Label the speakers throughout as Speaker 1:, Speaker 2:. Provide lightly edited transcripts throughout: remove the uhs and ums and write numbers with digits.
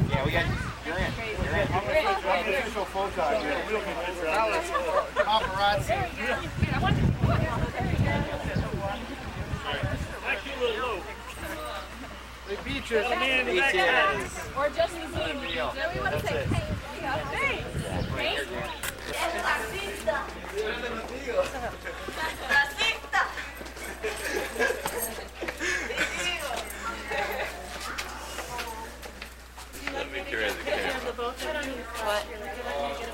Speaker 1: Yeah, we got. You're in. You're in.
Speaker 2: I'm an official photo here. Paparazzi. The beaches.
Speaker 3: Or just the scene. We want to say, hey,
Speaker 4: Let me carry the camera.
Speaker 3: What? Get a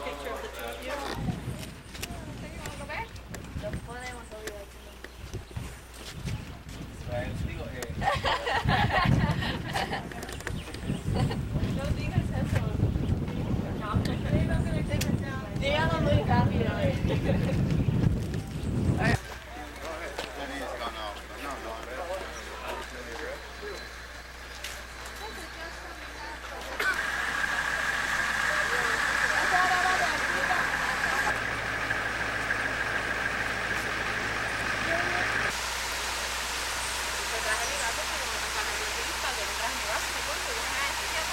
Speaker 3: picture of the two of you. Díganlo muy rápido.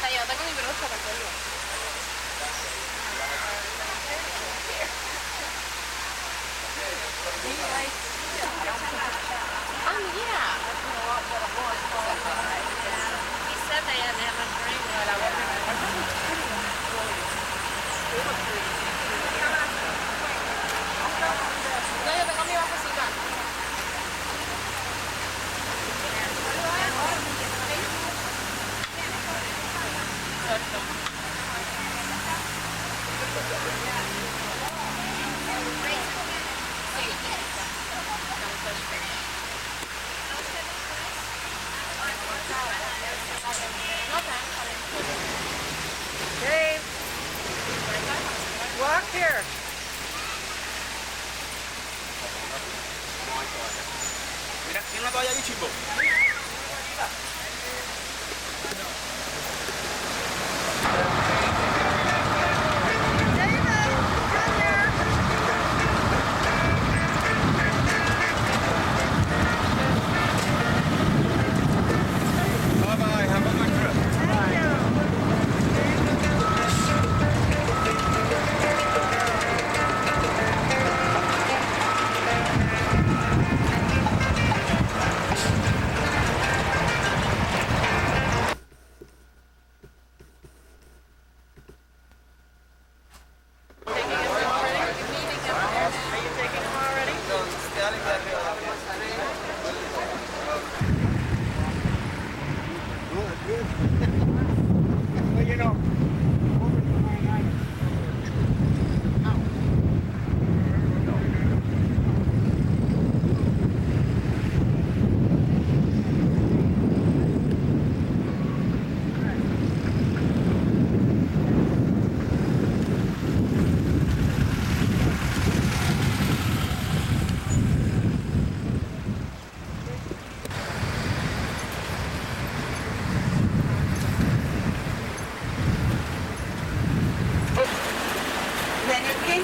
Speaker 3: Yo tengo mi brocha para hacerlo. Yeah. He said they had to have a drink, but I wasn't. No, yo tengo mi bajecita.
Speaker 5: Dave, walk here.
Speaker 1: Mira, tiene una toalla ahí, chimbo.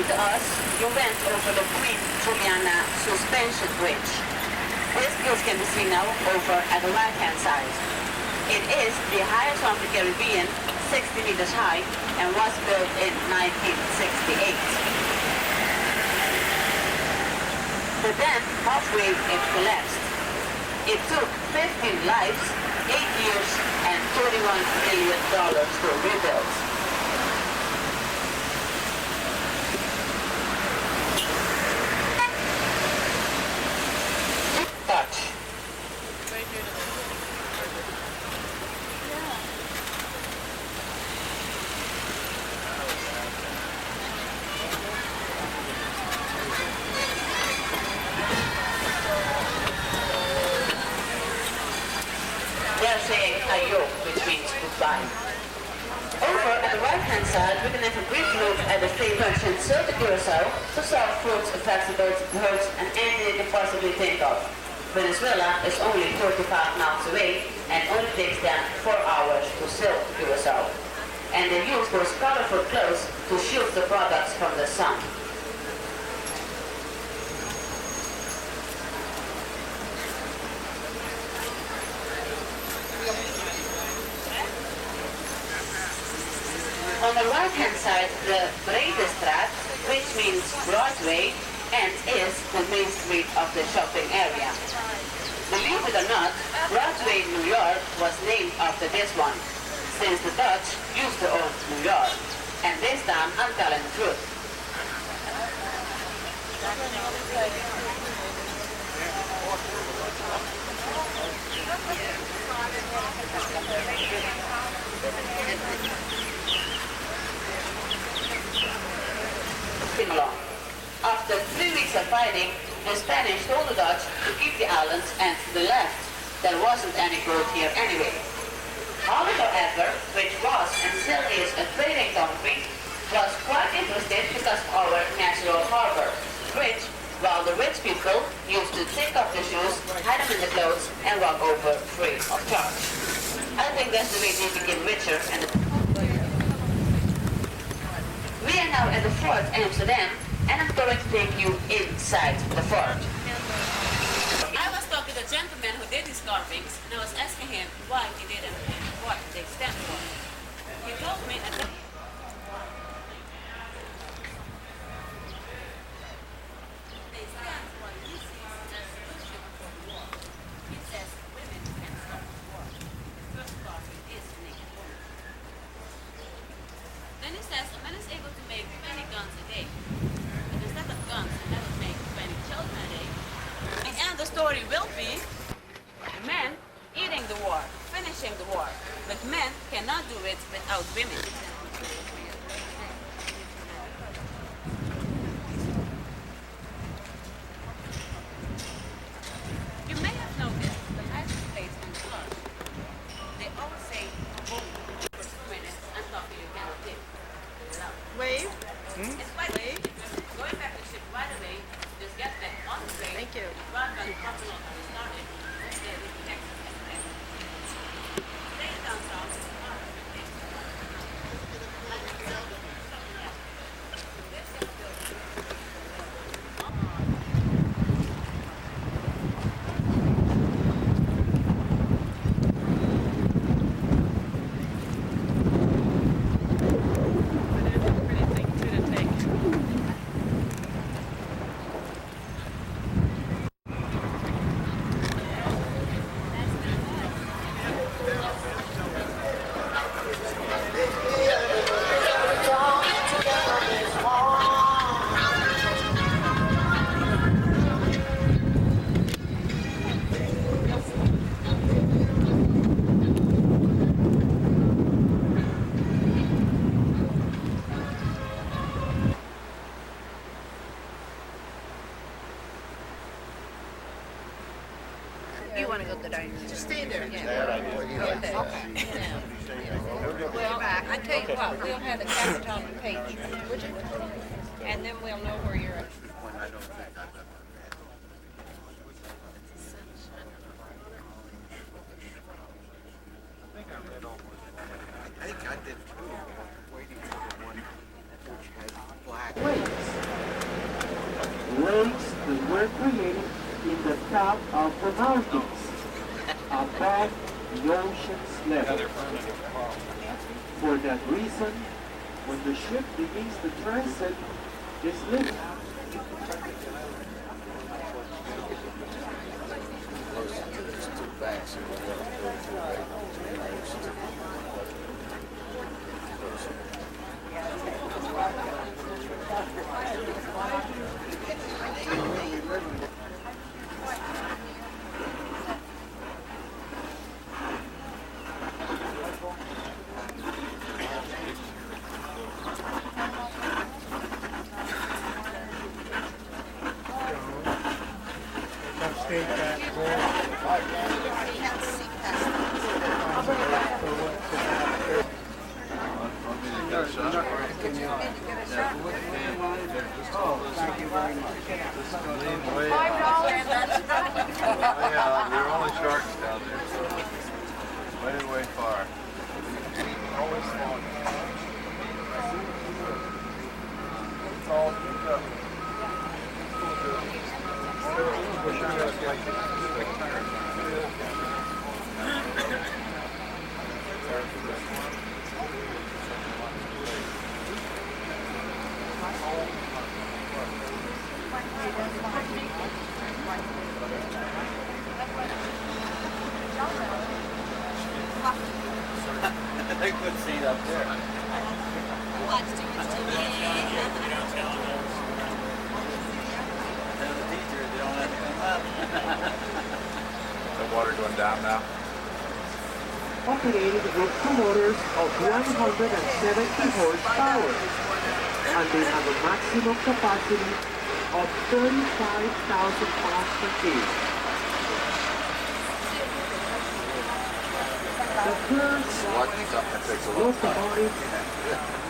Speaker 6: To us, you went over the Queen Juliana suspension bridge. This bridge can be seen now over at the right-hand side. It is the highest one of the Caribbean, 60 meters high, and was built in 1968. But then, halfway, it collapsed. It took 15 lives, 8 years, and $31 million to rebuild. They're saying ayo, which means goodbye. Over at the right-hand side, we can have a brief look at the free lunch and serve the Curacao to sell fruits, vegetables, herbs, and anything you can possibly think of. Venezuela is only 45 miles away and only takes them 4 hours to sail to Curacao. And they use those colorful clothes to shield the products from the sun. On the right-hand side, the Bredestraat, which means Broadway, and is the main street of the shopping area. Believe it or not, Broadway, New York was named after this one, since the Dutch used to own New York. And this time I'm telling the truth. Along. After 3 weeks of fighting, the Spanish told the Dutch to keep the islands and to the left. There wasn't any growth here anyway. Holland, however, which was and still is a trading country, was quite interested because of our natural harbor, which, while the rich people used to take off their shoes, hide them in the clothes, and walk over free of charge. I think that's the way they became richer and we are now at the Fort Amsterdam, and I'm going to take you inside the fort. I was talking to the gentleman who did these carvings, and I was asking him why he did them and what they stand for. He told me that they stand for Ulysses' resolution for war. He says women can stop war. The first carving is a naked woman. Then he says a man is able to make 20 guns a day. But instead of guns, a man would make 20 children a day. And the story will be men eating the war, finishing the war. But men cannot do it without women. You may have noticed the license plates on the cars. They always say, boom, for 2 minutes, and coffee you cannot give.
Speaker 5: Wave.
Speaker 6: It's quite easy. Going back to the ship right away, just get back on the train.
Speaker 5: Thank you.
Speaker 6: Run back to Buffalo when you started. And stay with the next express. Stay downtown.
Speaker 5: You want to go to the dining room? Just stay there.
Speaker 3: Well, I tell you what, we'll have the captain on the page, would you? And then we'll know where you're at.
Speaker 1: I think I did too. Waiting for the one which has black.
Speaker 7: Lakes that were created in the top of the mountains, above the ocean's level. For that reason, when the ship begins to transit, this lift
Speaker 4: Yeah, there are only sharks down there, so it's way far. Always small. It's all picked up. They could see it up there.
Speaker 3: Watch too much TV.
Speaker 4: Tell the teachers they don't have to come up. The water going down now?
Speaker 7: Operated with two motors of 170 horsepower, and they have a maximum capacity of 35,000 pounds per day. The first
Speaker 4: Watching something that takes a long time.
Speaker 7: locomotive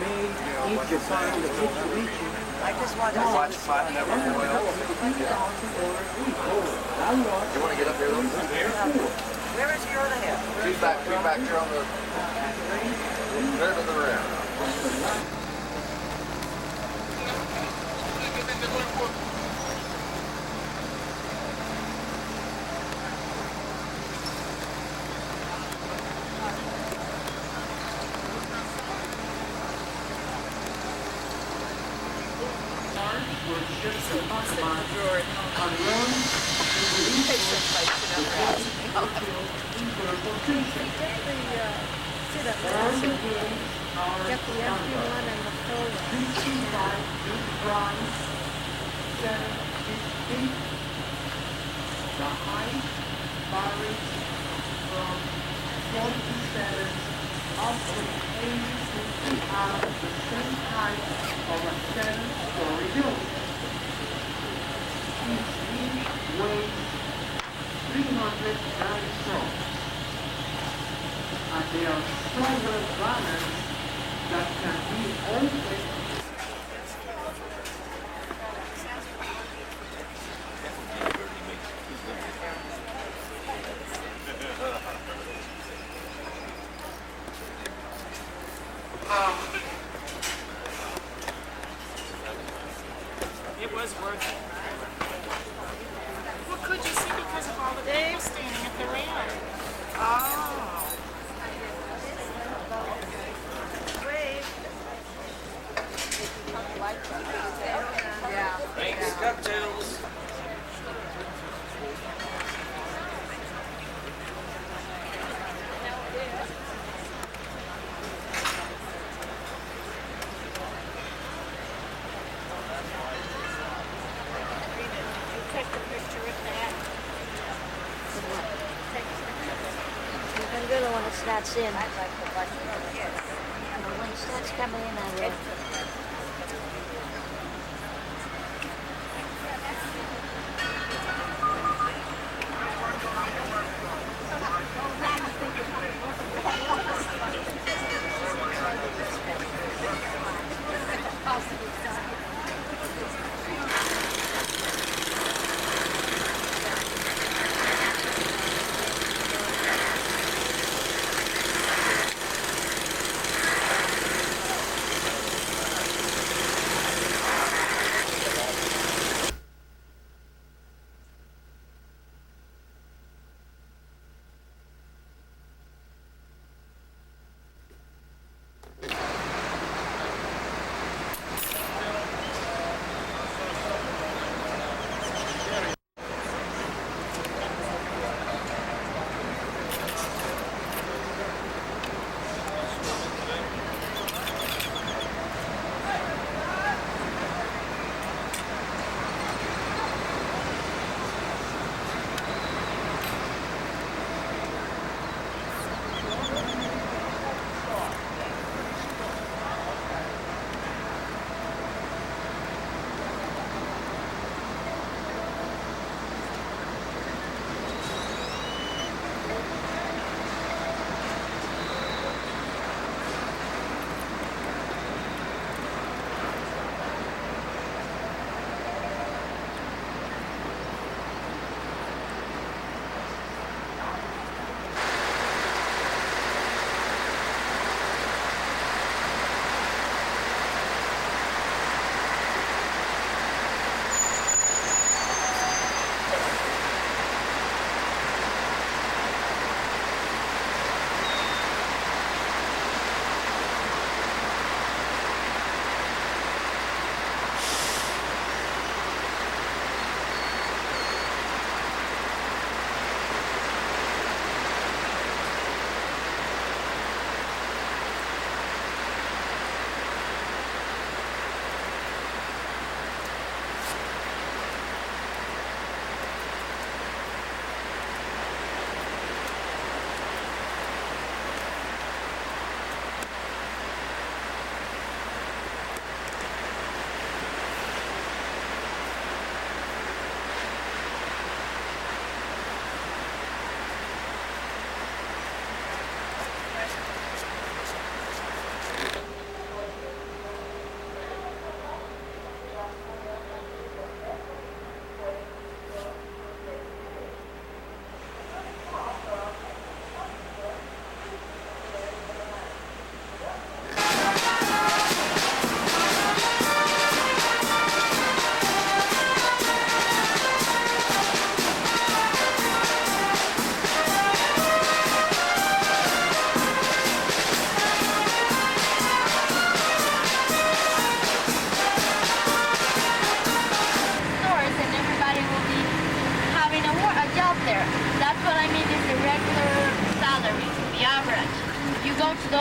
Speaker 7: made in Japan, the Mitsubishi,
Speaker 3: I just want to
Speaker 4: Watch pot never boil.
Speaker 7: $3,000 each. That was
Speaker 4: You want to get up here a little bit?
Speaker 3: Where is your other half?
Speaker 4: She's back here on the third of the rear.
Speaker 5: Get the empty one and the full one.
Speaker 7: The height varies from 47 up to 80 feet out of the same height of a 7-story building. Each weighs 390 tons. And there are several runners that can be opened.
Speaker 8: It was worth it. Well, could you see because of all the people standing at the rail?
Speaker 5: Oh. Yeah.
Speaker 4: Thanks, cocktails.
Speaker 5: Take a picture with that.
Speaker 3: You can do it when it starts in. I'd like to watch it. Yes. When it starts coming in, I will.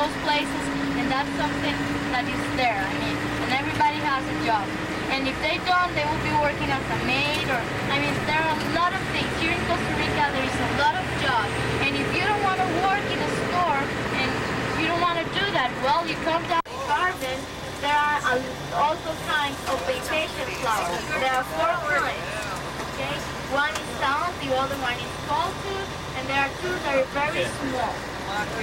Speaker 9: those places, and that's something that is there. I mean, and everybody has a job. And if they don't, they will be working as a maid, or, I mean, there are a lot of things. Here in Costa Rica, there is a lot of jobs. And if you don't want to work in a store, and you don't want to do that, well, you come down to garden. There are also kinds of vacation flowers. There are 4 kinds, okay? One is sound, the other one is cultus, and there are 2 that are very small.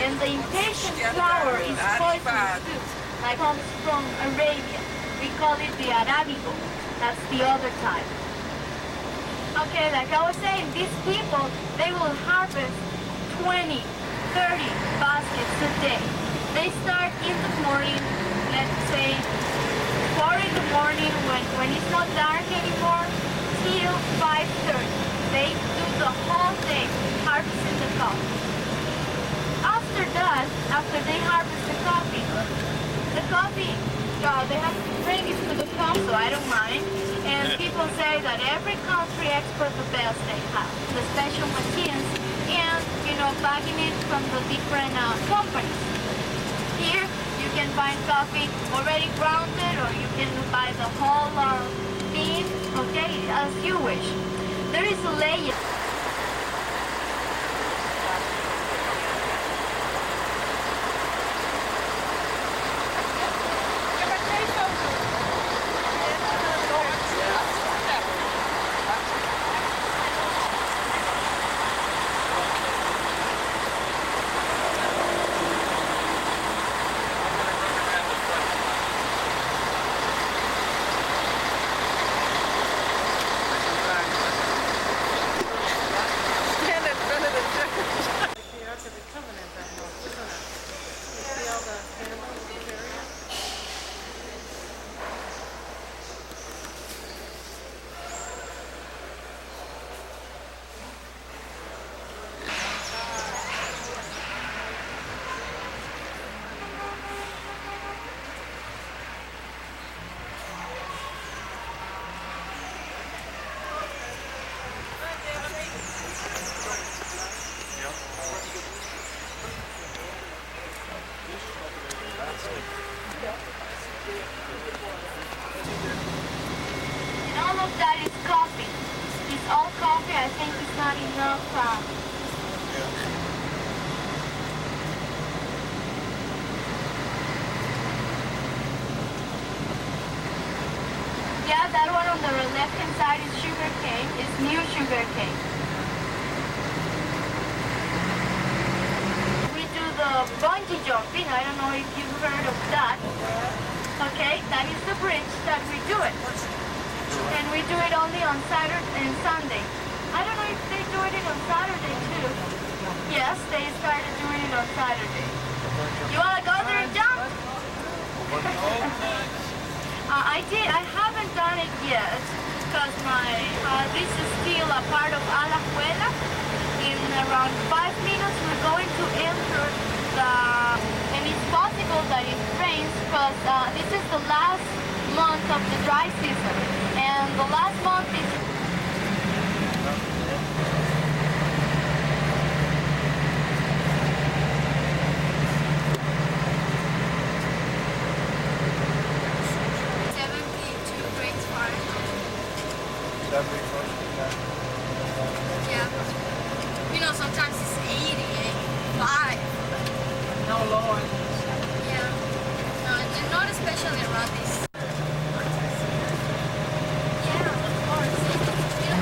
Speaker 9: And the impatient flower is poisonous too. That comes from Arabia. We call it the Arabico. That's the other type. Okay, like I was saying, these people, they will harvest 20, 30 baskets a day. They start in the morning, let's say 4 in the morning when it's not dark anymore, till 5:30. They do the whole day harvesting the coffee. After that, after they harvest the coffee, they have to bring it to the council, I don't mind. And people say that every country exports the best they have, the special machines, and, bagging it from the different companies. Here, you can find coffee already grounded, or you can buy the whole bean, okay, as you wish. There is a layer. And all of that is coffee. It's all coffee. I think it's not enough. Yeah, that one on the left-hand side is sugar cane. It's new sugar cane. We do the bungee jumping. I don't know if you've heard of that. Okay, that is the bridge that we do it. And we do it only on Saturday and Sunday. I don't know if they do it on Saturday too. Yes, they started doing it on Saturday. You want to go there and jump? I haven't done it yet because this is still a part of Alajuela. In around 5 minutes we're going to enter and it's possible that it rains because this is the last month of the dry season, and the last month is
Speaker 3: sometimes it's 80, 85.
Speaker 8: No, Lord.
Speaker 3: Yeah. No, and not especially around this. Yeah, of course. Yeah.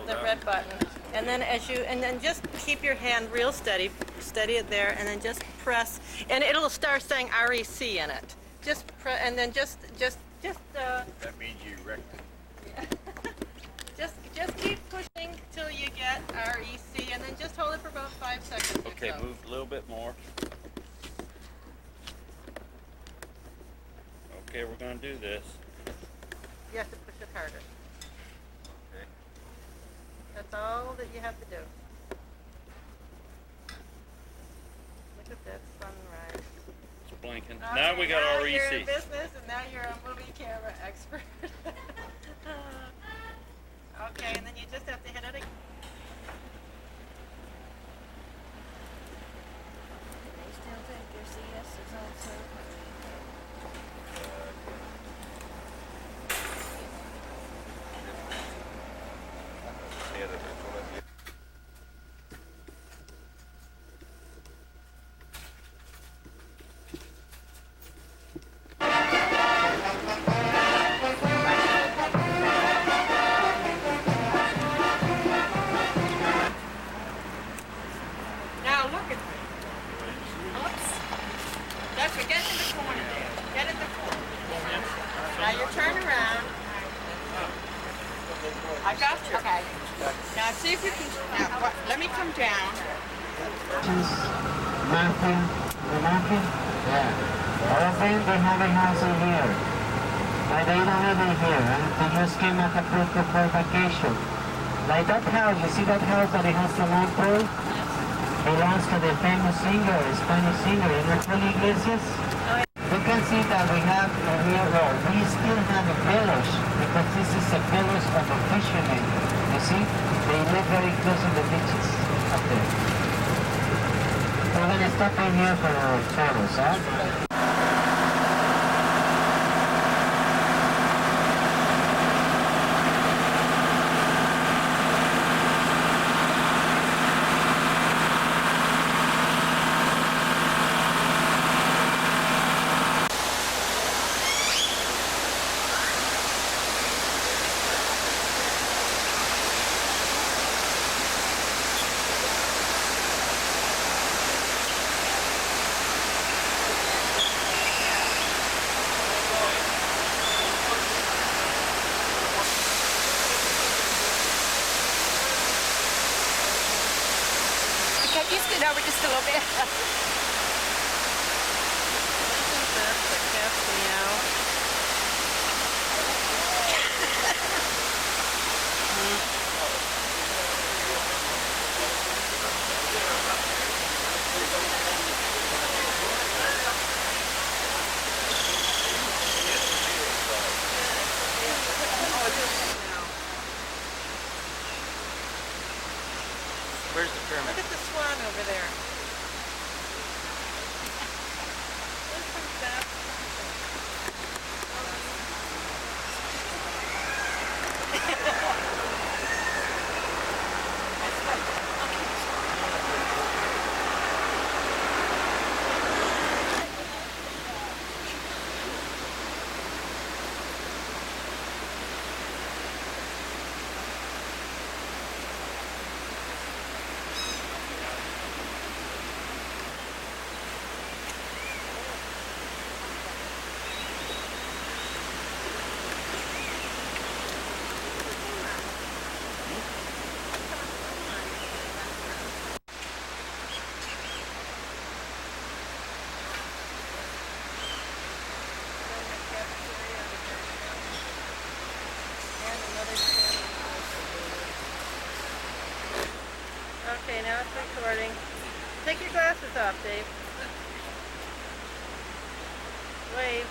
Speaker 3: the red button. And then just keep your hand real steady it there, and then just press, and it'll start saying REC in it. Just press, and then just.
Speaker 4: That means you wrecked it.
Speaker 3: Just keep pushing till you get REC, and then just hold it for about 5 seconds.
Speaker 10: Okay,
Speaker 3: or so.
Speaker 10: move a little bit more. Okay, we're gonna do this.
Speaker 3: You have to push it harder.
Speaker 10: Okay.
Speaker 3: That's all that you have to do. Look at that sunrise.
Speaker 10: It's blinking.
Speaker 3: Okay,
Speaker 10: Now we got
Speaker 3: now
Speaker 10: REC.
Speaker 3: You're in business, and now you're a movie camera expert. Okay, and then you just have to hit it again.
Speaker 5: They still think their CS is also.
Speaker 3: Now look at me. Oops. That's it. Get in the corner there. Get in the corner. Now you turn around. I got you. Okay. Now see if you can. Now let me come down.
Speaker 7: Martin, the Martin? Yeah. All of them, they have a house in here. But they don't live in here, and they just came at Acapulco for vacation. Like that house, you see that house that it has the long pole? Belongs to the famous singer, Spanish singer, Julio Iglesias. You can see that we have here, well, we still have a village, because this is a village of the fishermen. You see? They live very close to the beaches up there. We're gonna stop in here for photos, huh?
Speaker 5: Okay, you scoot over just a little bit.
Speaker 3: That's the cat's meow.
Speaker 10: Where's the pyramid?
Speaker 3: Look at the swan over there. Isn't that Okay, now it's recording. Take your glasses off, Dave. Wave.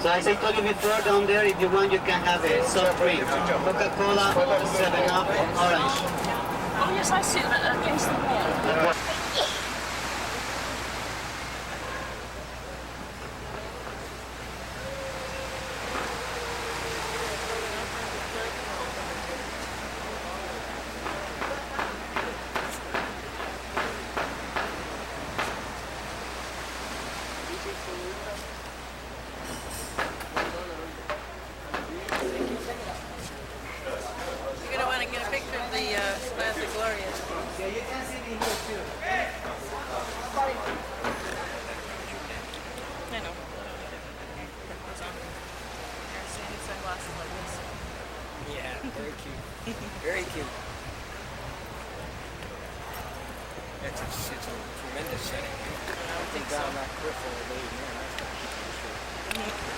Speaker 6: So as I told you before, down there, if you want, you can have a soft drink. Coca-Cola, 7-Up, orange.
Speaker 5: Oh yes, I see that against the wall.
Speaker 3: You're going to want to get a picture of the Plaza Gloria.
Speaker 8: Yeah, you can see me here too.
Speaker 3: I know.
Speaker 8: Yeah, very cute. Very cute. It's a tremendous setting. I think down that cliff over there, man, that's got to be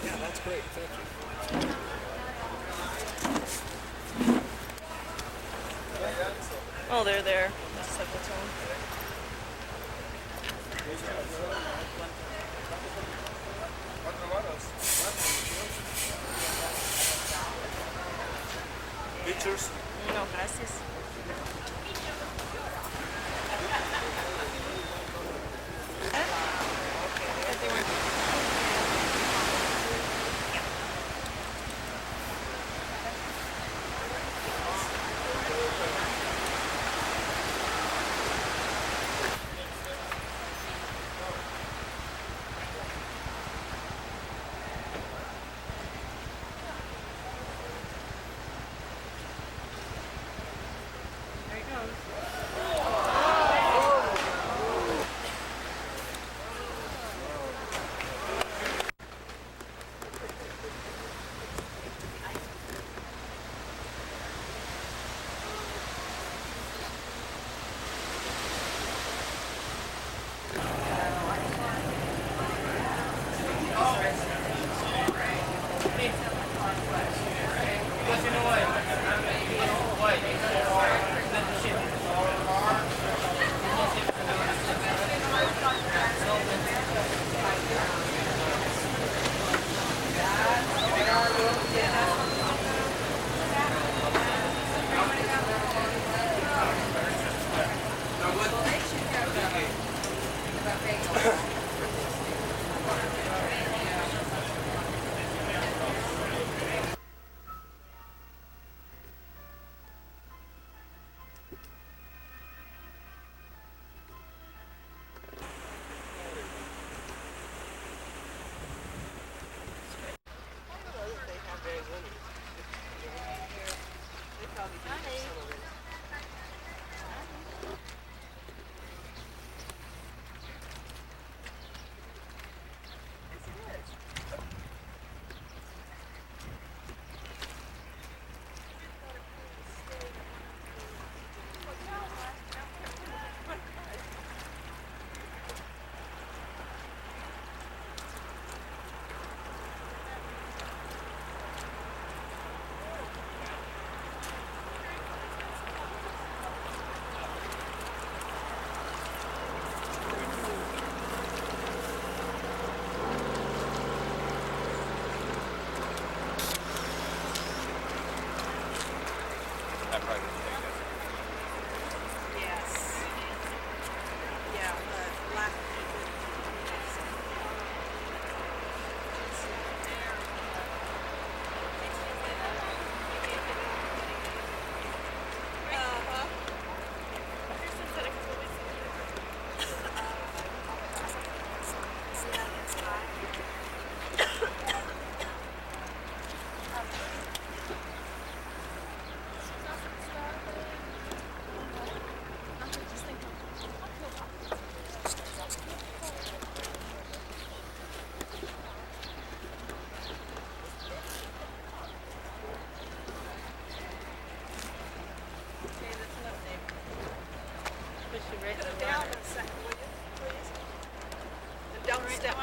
Speaker 8: Yeah, that's great. Thank you.
Speaker 3: Oh, they're there. That's like its own.
Speaker 1: Pictures?
Speaker 3: No, gracias. Don't step.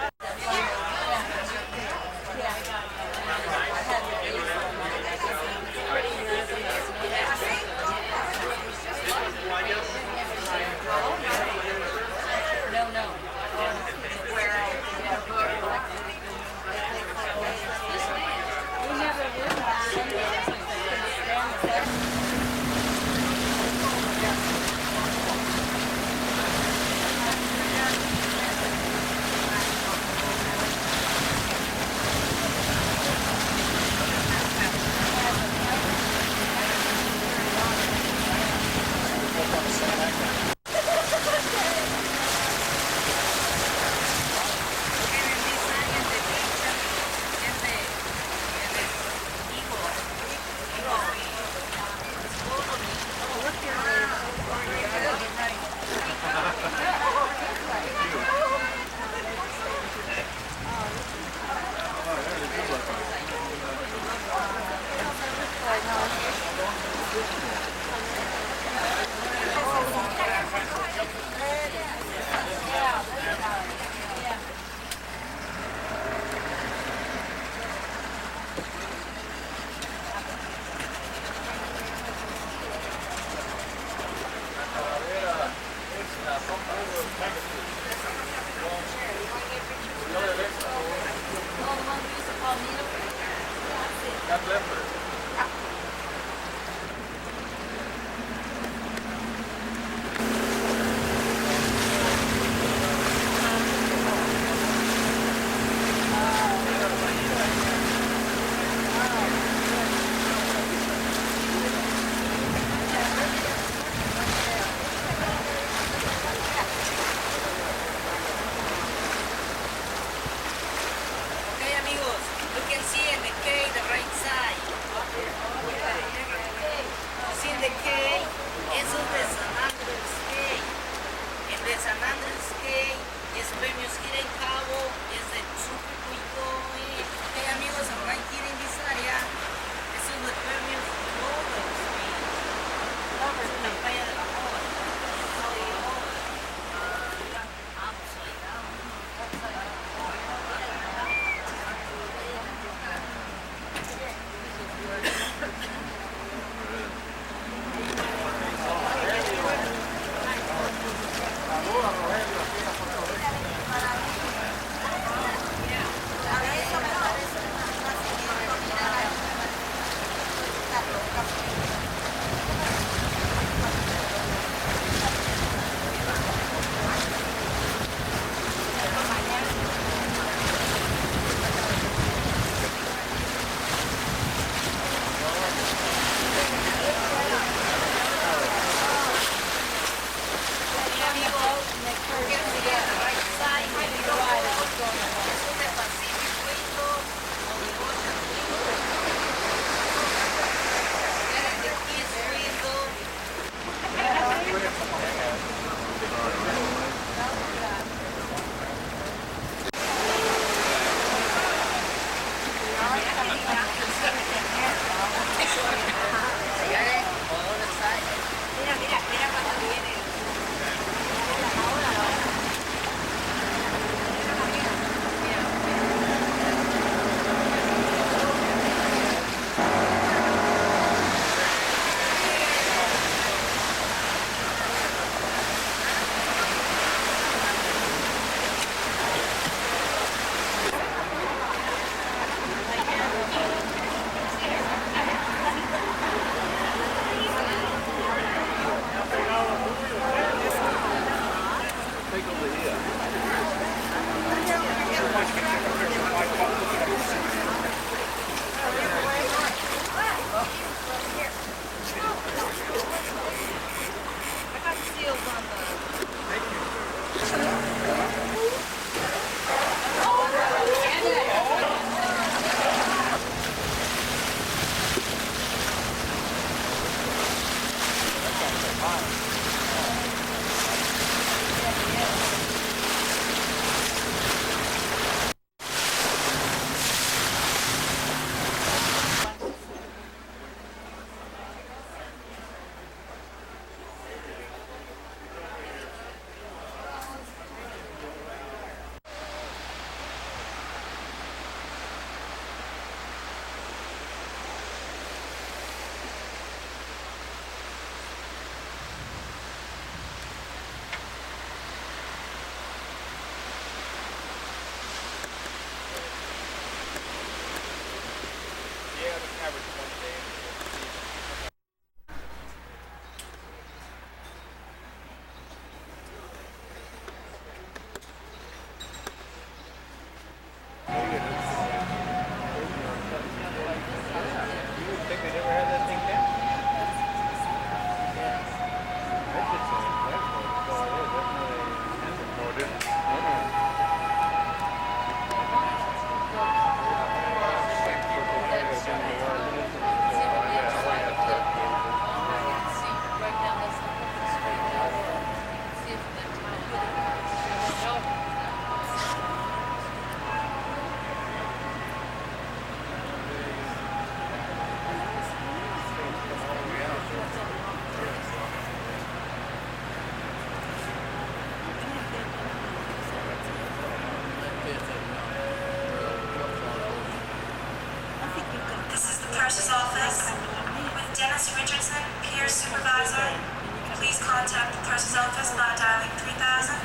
Speaker 11: contact the purser's office by dialing 3000.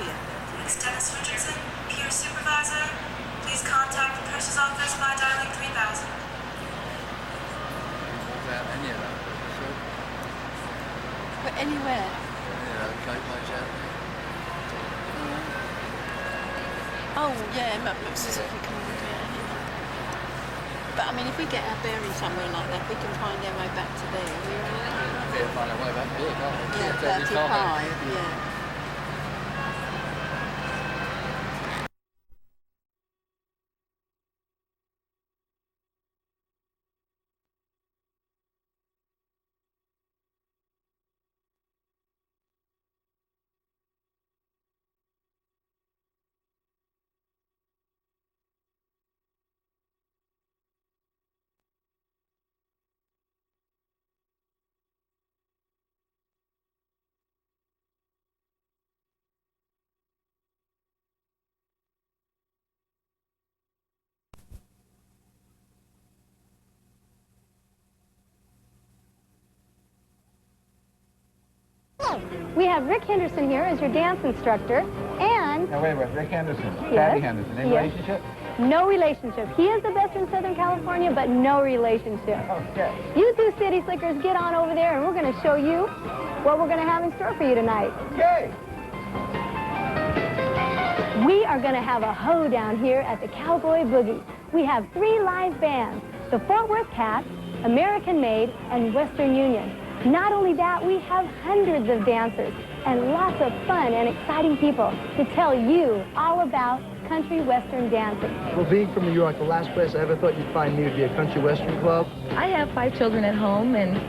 Speaker 11: It's Dennis Richardson, Peer Supervisor. Please contact the purser's office by dialing 3000.
Speaker 3: But anywhere. Oh, yeah, Mississippi can be there. But I mean, if we get our bearings somewhere like that, we can find our way back to there.
Speaker 8: Find our way back to it, can't we?
Speaker 3: Yeah, 35, yeah.
Speaker 12: We have Rick Henderson here as your dance instructor, and...
Speaker 2: Now, wait a minute. Rick Henderson.
Speaker 12: Yes.
Speaker 2: Patty Henderson. Any relationship?
Speaker 12: No relationship. He is the best in Southern California, but no relationship.
Speaker 2: Okay.
Speaker 12: You two city slickers get on over there, and we're going to show you what we're going to have in store for you tonight.
Speaker 2: Okay.
Speaker 12: We are going to have a hoedown here at the Cowboy Boogie. We have 3 live bands, the Fort Worth Cats, American Made, and Western Union. Not only that, we have hundreds of dancers and lots of fun and exciting people to tell you all about country western dancing.
Speaker 13: Well, being from New York, the last place I ever thought you'd find me would be a country western club.
Speaker 14: I have 5 children at home, and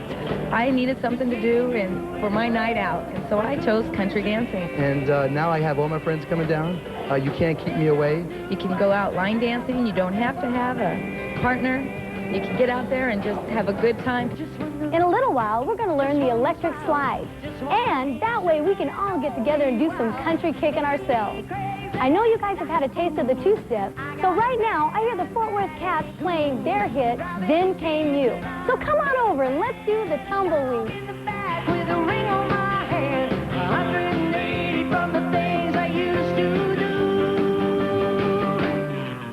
Speaker 14: I needed something to do and for my night out, and so I chose country dancing.
Speaker 13: And now I have all my friends coming down. You can't keep me away.
Speaker 14: You can go out line dancing. You don't have to have a partner. You can get out there and just have a good time.
Speaker 12: In a little while, we're going to learn the electric slide. And that way we can all get together and do some country kicking ourselves. I know you guys have had a taste of the two-step, so right now I hear the Fort Worth Cats playing their hit, Then Came You. So come on over and let's do the tumbleweed. With a ring on my hand, 180 from the things I used to do.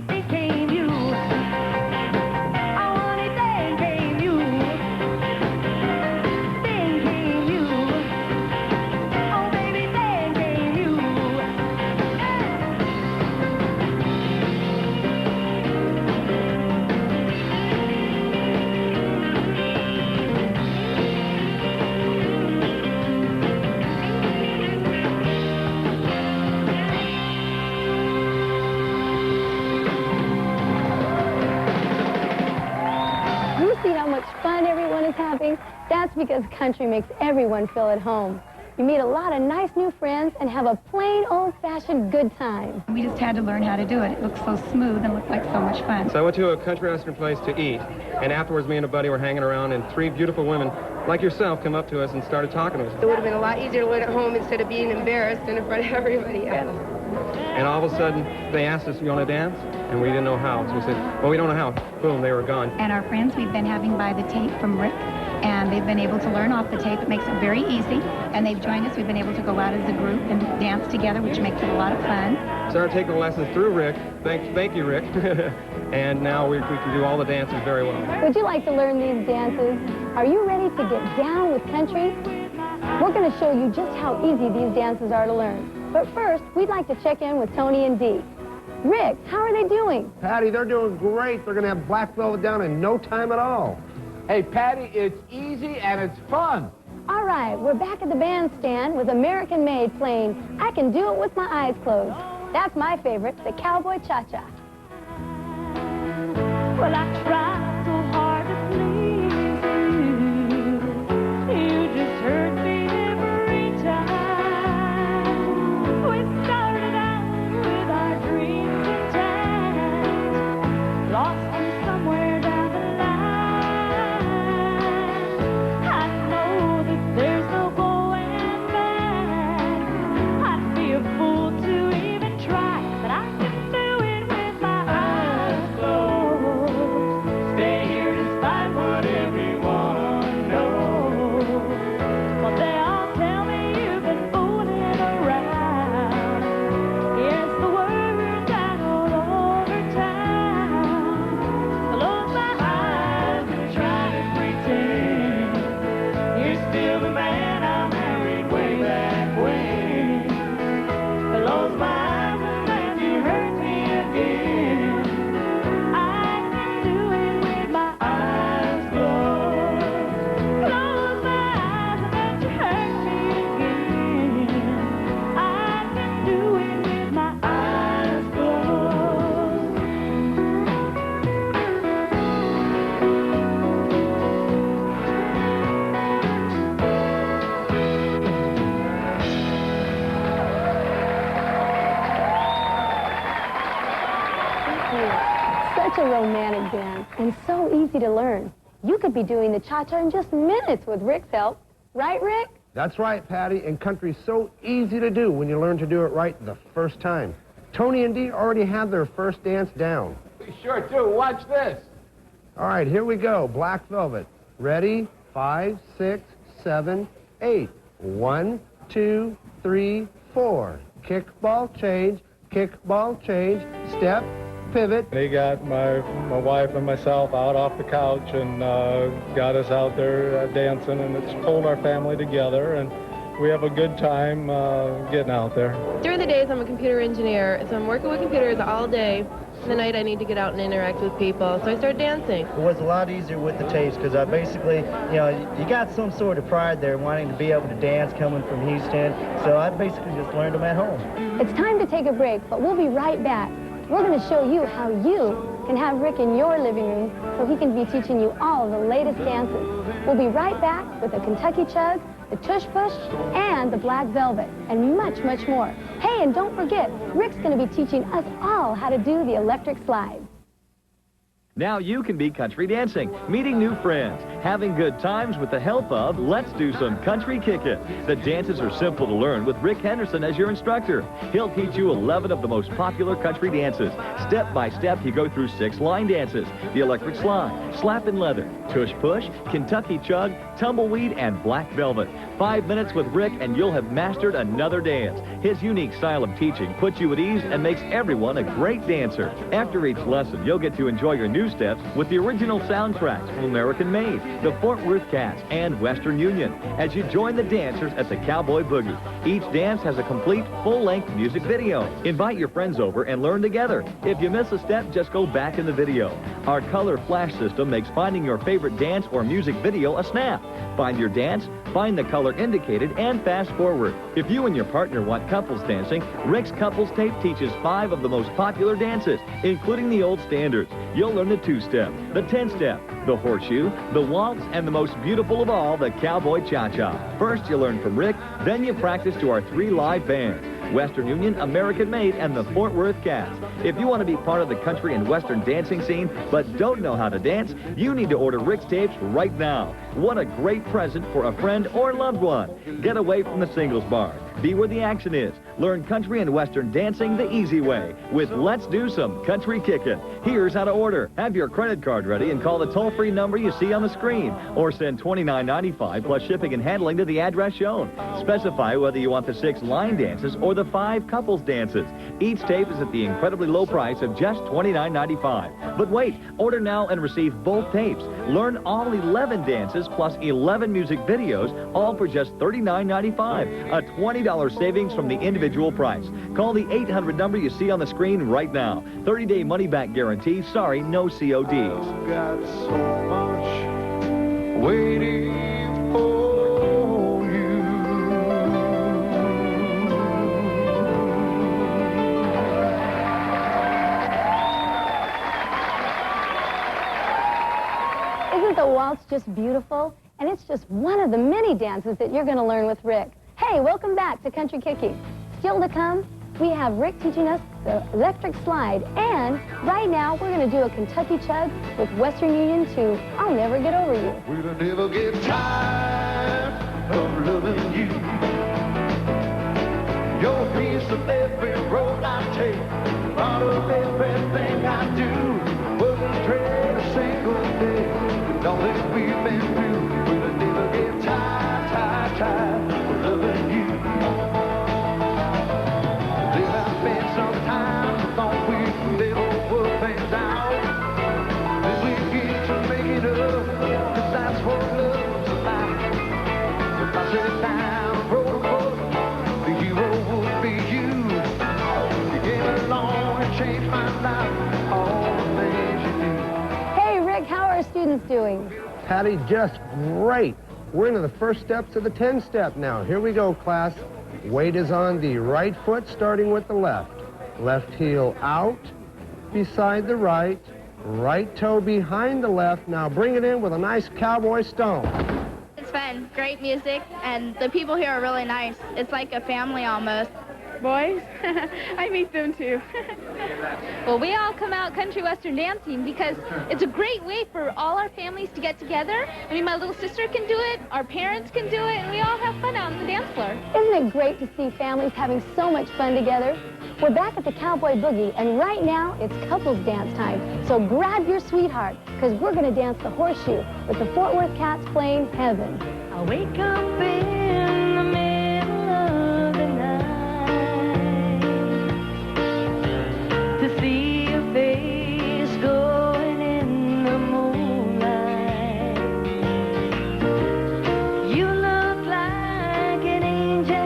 Speaker 12: Then came you. I wanted, then came you. Then came you. Oh baby, then came you. You see how much fun everyone is having? That's because country makes everyone feel at home. You meet a lot of nice new friends and have a plain old-fashioned good time.
Speaker 14: We just had to learn how to do it. It looked so smooth and looked like so much fun.
Speaker 15: So I went to a country western place to eat, and afterwards me and a buddy were hanging around, and 3 beautiful women, like yourself, come up to us and started talking to us.
Speaker 16: It would have been a lot easier to learn at home instead of being embarrassed in front of everybody else.
Speaker 15: And all of a sudden, they asked us, you want to dance? And we didn't know how. So we said, well, we don't know how. Boom, they were gone.
Speaker 14: And our friends we've been having by the tape from Rick, and they've been able to learn off the tape. It makes it very easy. And they've joined us. We've been able to go out as a group and dance together, which makes it a lot of fun.
Speaker 15: Started taking the lessons through Rick. Thank you, Rick. And now we can do all the dances very well.
Speaker 12: Would you like to learn these dances? Are you ready to get down with country? We're going to show you just how easy these dances are to learn. But first, we'd like to check in with Tony and Dee. Rick, how are they doing?
Speaker 17: Patty, they're doing great. They're going to have black velvet down in no time at all.
Speaker 2: Hey, Patty, it's easy and it's fun.
Speaker 12: All right, we're back at the bandstand with American Made playing I Can Do It With My Eyes Closed. That's my favorite, the Cowboy Cha-Cha.
Speaker 18: Well, I tried so hard to please you. You just hurt me every time. We started out with our dreams intact, lost them somewhere down the line. I know that there's no going back. I'd be a fool to even try, but I can do it with my eyes closed.
Speaker 12: cute. Such a romantic dance, and so easy to learn. You could be doing the cha-cha in just minutes with Rick's help. Right, Rick?
Speaker 17: That's right, Patty, and country's so easy to do when you learn to do it right the first time. Tony and Dee already have their first dance down.
Speaker 2: We sure do. Watch this.
Speaker 17: All right, here we go. Black Velvet. Ready? 5, 6, 7, 8. 1, 2, 3, 4. Kickball change, kickball change, step, pivot.
Speaker 19: They got my wife and myself out off the couch and got us out there dancing, and it's pulled our family together, and we have a good time getting out there.
Speaker 16: During the days, I'm a computer engineer, so I'm working with computers all day. The night, I need to get out and interact with people, so I start dancing.
Speaker 20: It was a lot easier with the tapes because I basically, you got some sort of pride there wanting to be able to dance coming from Houston, so I basically just learned them at home.
Speaker 12: It's time to take a break, but we'll be right back. We're going to show you how you can have Rick in your living room so he can be teaching you all of the latest dances. We'll be right back with the Kentucky Chug, the Tush Push, and the Black Velvet, and much, much more. Hey, and don't forget, Rick's going to be teaching us all how to do the electric slide.
Speaker 21: Now you can be country dancing, meeting new friends, having good times with the help of Let's Do Some Country Kickin'. The dances are simple to learn with Rick Henderson as your instructor. He'll teach you 11 of the most popular country dances. Step by step, you go through 6 line dances: the electric slide, slappin' leather, tush push, Kentucky chug, tumbleweed, and black velvet. 5 minutes with Rick and you'll have mastered another dance. His unique style of teaching puts you at ease and makes everyone a great dancer. After each lesson, you'll get to enjoy your new steps with the original soundtracks from American Made, the Fort Worth Cats, and Western Union as you join the dancers at the Cowboy Boogie. Each dance has a complete full-length music video. Invite your friends over and learn together. If you miss a step, just go back in the video. Our color flash system makes finding your favorite dance or music video a snap. Find your dance, find the color indicated, and fast forward. If you and your partner want couples dancing, Rick's Couples Tape teaches 5 of the most popular dances, including the old standards. You'll learn the 2-step, the 10-step, the horseshoe, the waltz, and the most beautiful of all, the cowboy cha-cha. First, you learn from Rick, then you practice to our 3 live bands: Western Union, American Made, and the Fort Worth Cats. If you want to be part of the country and western dancing scene but don't know how to dance, you need to order Rick's tapes right now. What a great present for a friend or loved one. Get away from the singles bar. Be where the action is. Learn country and western dancing the easy way with Let's Do Some Country Kickin'. Here's how to order. Have your credit card ready and call the toll-free number you see on the screen, or send $29.95 plus shipping and handling to the address shown. Specify whether you want the 6 line dances or the 5 couples dances. Each tape is at the incredibly low price of just $29.95. But wait, order now and receive both tapes. Learn all 11 dances plus 11 music videos, all for just $39.95. A $20 savings from the individual price. Call the 800 number you see on the screen right now. 30-day money-back guarantee. Sorry, no CODs.
Speaker 18: Got so much waiting for you.
Speaker 12: Isn't the waltz just beautiful? And it's just one of the many dances that you're going to learn with Rick. Hey, welcome back to Country Kicking. Still to come, we have Rick teaching us the electric slide, and right now we're going to do a Kentucky chug with Western Union to I'll Never Get Over You.
Speaker 18: We'll never get tired of loving you. You're a piece of every road I take, part of everything I do. Wouldn't trade a single day with all that we've been through. We'll never get tired of loving you. There have been some times I thought we could never work things out. Then we get to make it up, 'cause that's what love's about. If I sit down and wrote a book, the hero would be you. You came along and changed my life, all the things you do.
Speaker 12: Hey, Rick, how are our students doing?
Speaker 17: Patty, just great. We're into the first steps of the 10-step now. Here we go, class. Weight is on the right foot, starting with the left. Left heel out, beside the right. Right toe behind the left. Now bring it in with a nice cowboy stomp.
Speaker 22: It's fun, great music, and the people here are really nice. It's like a family almost. Boys? I meet them too. Well, we all come out country western dancing because it's a great way for all our families to get together. I mean, my little sister can do it, our parents can do it, and we all have fun out on the dance floor.
Speaker 12: Isn't it great to see families having so much fun together? We're back at the Cowboy Boogie, and right now it's couples dance time. So grab your sweetheart, because we're going to dance the horseshoe with the Fort Worth Cats playing Heaven.
Speaker 18: I wake up in the middle of the night to see your face glowing in the moonlight. You look like an angel.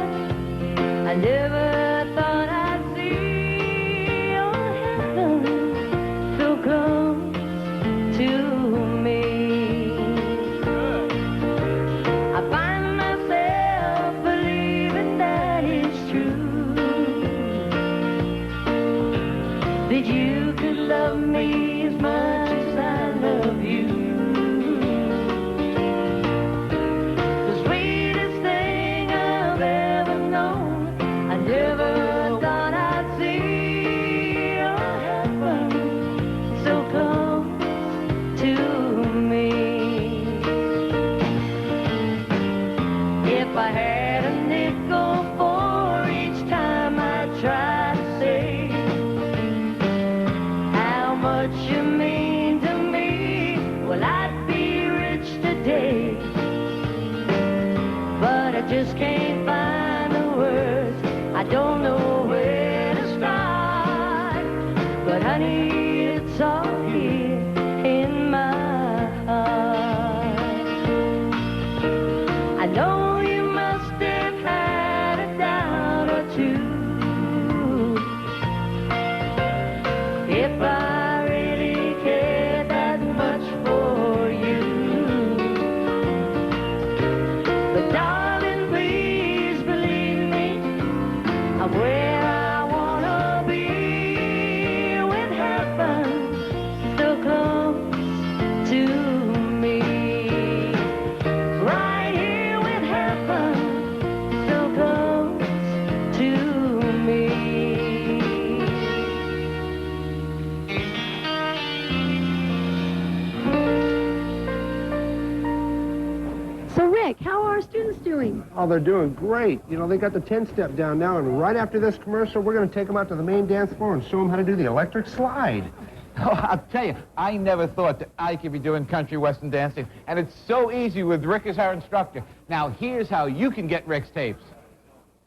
Speaker 18: I never thought I'd see your heaven so close to me. I find myself believing that it's true, that you could love me as much as I love you. The sweetest thing I've ever known. I never thought I'd see your heaven so close to me. If I had a nickel for each time I try to say how much you mean to me, well, I'd be rich today. But I just can't find the words. I don't know where to start. But honey, it's all here in my heart. I know you must have had a doubt or two if I really care that much for you. But darling, please believe me, I'm where I wanna be, with heaven so close to me. Right here with heaven so close to me.
Speaker 12: So, Rick, how are our students doing?
Speaker 17: Oh, they're doing great. You know, they got the 10-step down now, and right after this commercial, we're going to take them out to the main dance floor and show them how to do the electric slide.
Speaker 2: Oh, I'll tell you, I never thought that I could be doing country western dancing, and it's so easy with Rick as our instructor. Now, here's how you can get Rick's tapes.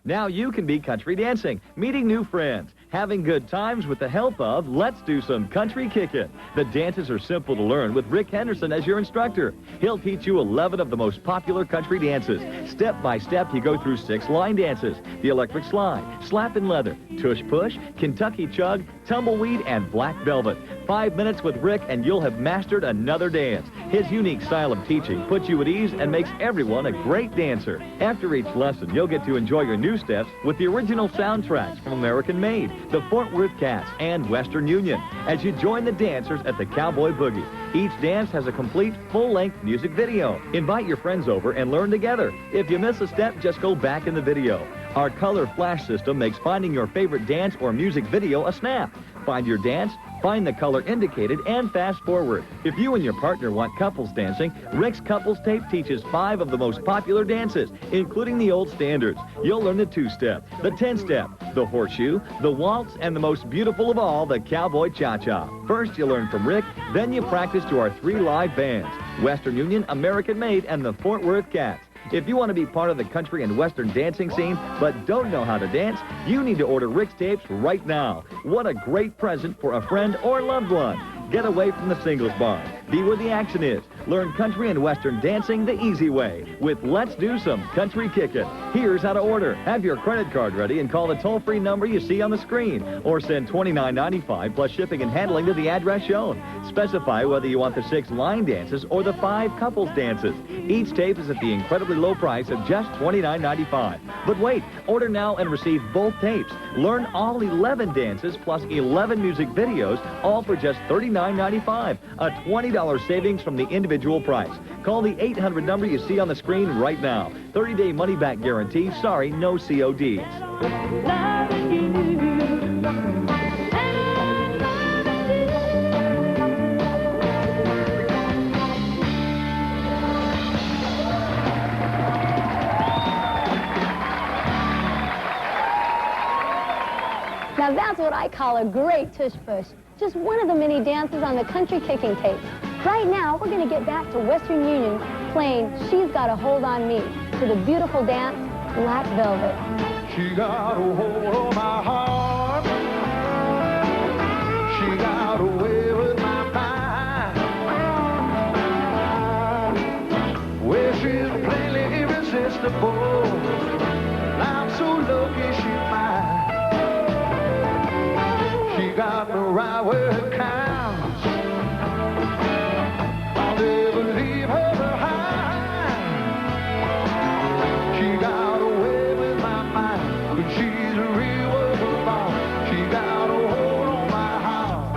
Speaker 21: Now you can be country dancing, meeting new friends, having good times with the help of Let's Do Some Country Kickin'. The dances are simple to learn with Rick Henderson as your instructor. He'll teach you 11 of the most popular country dances. Step by step, you go through 6 line dances: the electric slide, slap and leather, tush push, Kentucky chug, tumbleweed, and black velvet. 5 minutes with Rick and you'll have mastered another dance. His unique style of teaching puts you at ease and makes everyone a great dancer. After each lesson, you'll get to enjoy your new steps with the original soundtracks from American Made, the Fort Worth Cats, and Western Union as you join the dancers at the Cowboy Boogie. Each dance has a complete, full-length music video. Invite your friends over and learn together. If you miss a step, just go back in the video. Our color flash system makes finding your favorite dance or music video a snap. Find your dance, find the color indicated, and fast forward. If you and your partner want couples dancing, Rick's Couples Tape teaches 5 of the most popular dances, including the old standards. You'll learn the 2-step, the 10-step, the horseshoe, the waltz, and the most beautiful of all, the cowboy cha-cha. First, you learn from Rick, then you practice to our 3 live bands: Western Union, American Made, and the Fort Worth Cats. If you want to be part of the country and western dancing scene but don't know how to dance, you need to order Rick's tapes right now. What a great present for a friend or loved one. Get away from the singles bar. Be where the action is. Learn country and western dancing the easy way with Let's Do Some Country Kickin'. Here's how to order. Have your credit card ready and call the toll-free number you see on the screen, or send $29.95 plus shipping and handling to the address shown. Specify whether you want the 6 line dances or the 5 couples dances. Each tape is at the incredibly low price of just $29.95. But wait, order now and receive both tapes. Learn all 11 dances plus 11 music videos, all for just $39.95. A $20 savings from the individual price. Call the 800 number you see on the screen right now. 30-day money-back guarantee. Sorry, no CODs.
Speaker 12: That's what I call a great tush-push. Just one of the many dances on the country kicking tapes. Right now, we're going to get back to Western Union playing She's Got a Hold on Me to the beautiful dance, Black Velvet.
Speaker 18: She got a hold on my heart. She got away with my mind. Well, she's plainly irresistible. I'm so lucky she's mine. She got me right where it counts. I'll never leave her behind. She got away with my mind, but she's a real workaholic. She got a hold on my heart.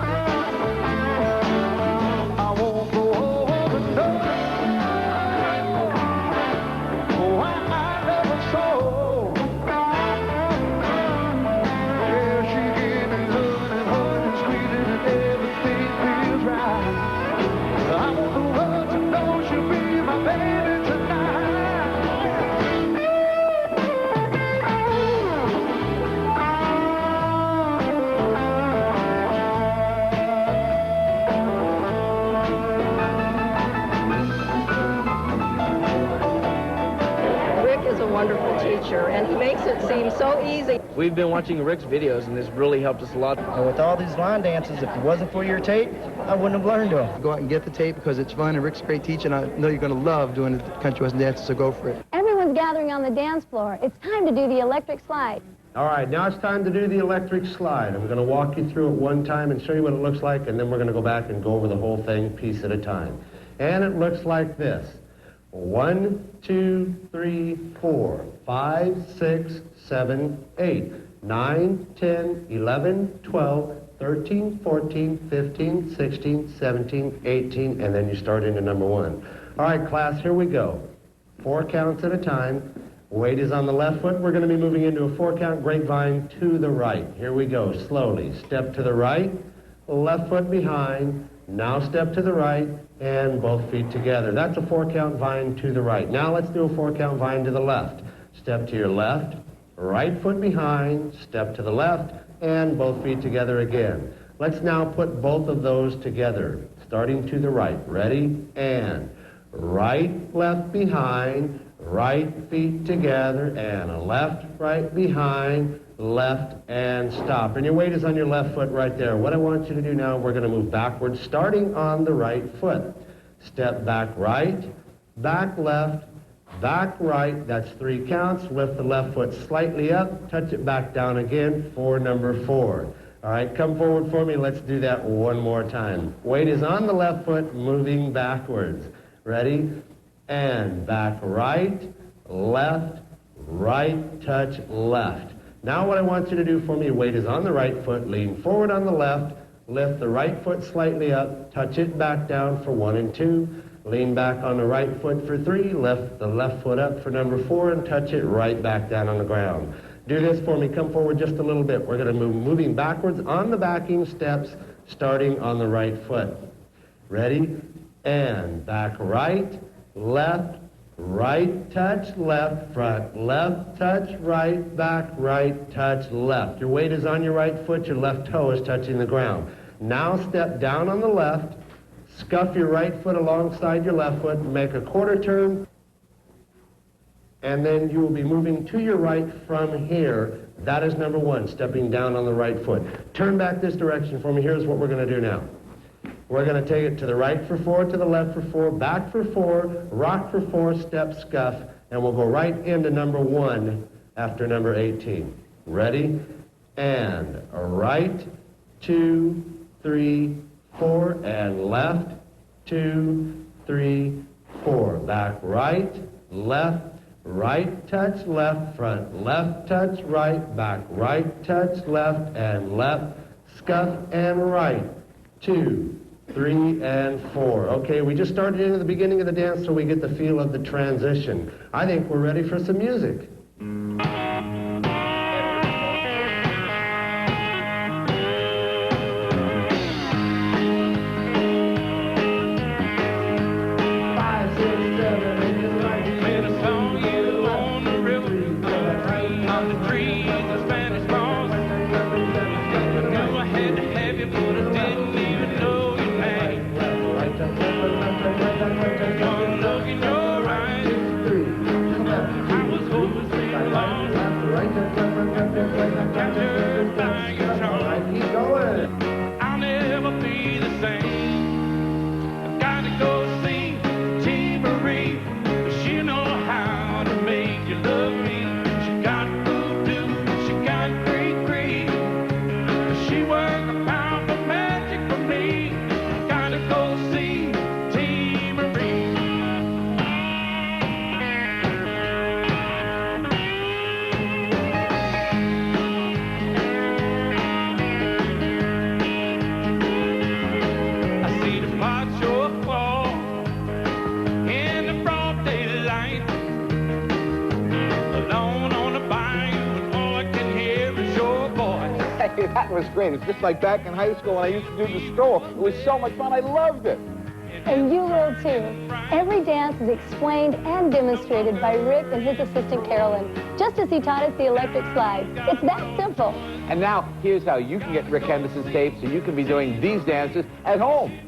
Speaker 18: I won't go over no. Oh, I love her so. Yeah, she gave me love and hugging and squeezing and everything feels right. I want the world to know she'll be my baby tonight.
Speaker 16: Rick is a wonderful teacher, and he makes it seem so easy.
Speaker 13: We've been watching Rick's videos, and this really helped us a lot.
Speaker 20: And with all these line dances, if it wasn't for your tape, I wouldn't have learned them.
Speaker 13: Go out and get the tape because it's fun, and Rick's a great teacher, and I know you're going to love doing the country western dances, so go for it.
Speaker 12: Everyone's gathering on the dance floor. It's time to do the electric slide.
Speaker 17: All right, now it's time to do the electric slide. I'm going to walk you through it one time and show you what it looks like, and then we're going to go back and go over the whole thing piece at a time. And it looks like this. 1, 2, 3, 4, 5, 6, 7, 8, 9, 10, 11, 12, 13, 14, 15, 16, 17, 18, and then you start into number 1. All right, class, here we go. 4 counts at a time. Weight is on the left foot. We're going to be moving into a 4-count grapevine to the right. Here we go, slowly. Step to the right, left foot behind. Now step to the right, and both feet together. That's a 4-count vine to the right. Now let's do a 4-count vine to the left. Step to your left, right foot behind, step to the left, and both feet together again. Let's now put both of those together, starting to the right. Ready? And right, left behind, right feet together, and a left, right behind, left, and stop. And your weight is on your left foot right there. What I want you to do now, we're going to move backwards, starting on the right foot. Step back right, back left, back right. That's 3 counts. Lift the left foot slightly up, touch it back down again for number 4. All right, come forward for me. Let's do that one more time. Weight is on the left foot, moving backwards. Ready? And back right, left, right, touch, left. Now what I want you to do for me, weight is on the right foot, lean forward on the left, lift the right foot slightly up, touch it back down for 1 and 2, lean back on the right foot for 3, lift the left foot up for number 4, and touch it right back down on the ground. Do this for me, come forward just a little bit. We're going to move moving backwards on the backing steps, starting on the right foot. Ready? And back right, left, right touch, left, front, left touch, right, back, right touch, left. Your weight is on your right foot, your left toe is touching the ground. Now step down on the left, scuff your right foot alongside your left foot, make a quarter turn, and then you will be moving to your right from here. That is number 1, stepping down on the right foot. Turn back this direction for me. Here's what we're going to do now. We're going to take it to the right for 4, to the left for 4, back for 4, rock for 4, step, scuff, and we'll go right into number 1 after number 18. Ready? And a right, 2, 3, 4, and left, 2, 3, 4. Back right, left, right touch, left, front, left touch, right, back, right touch, left, and left, scuff, and right, 2, 3, and 4. Okay, we just started into the beginning of the dance so we get the feel of the transition. I think we're ready for some music.
Speaker 2: was great. It's just like back in high school when I used to do the stroll. It was so much fun. I loved it.
Speaker 12: And you will too. Every dance is explained and demonstrated by Rick and his assistant Carolyn, just as he taught us the electric slide. It's that simple.
Speaker 2: And now, here's how you can get Rick Henderson's tape so you can be doing these dances at home.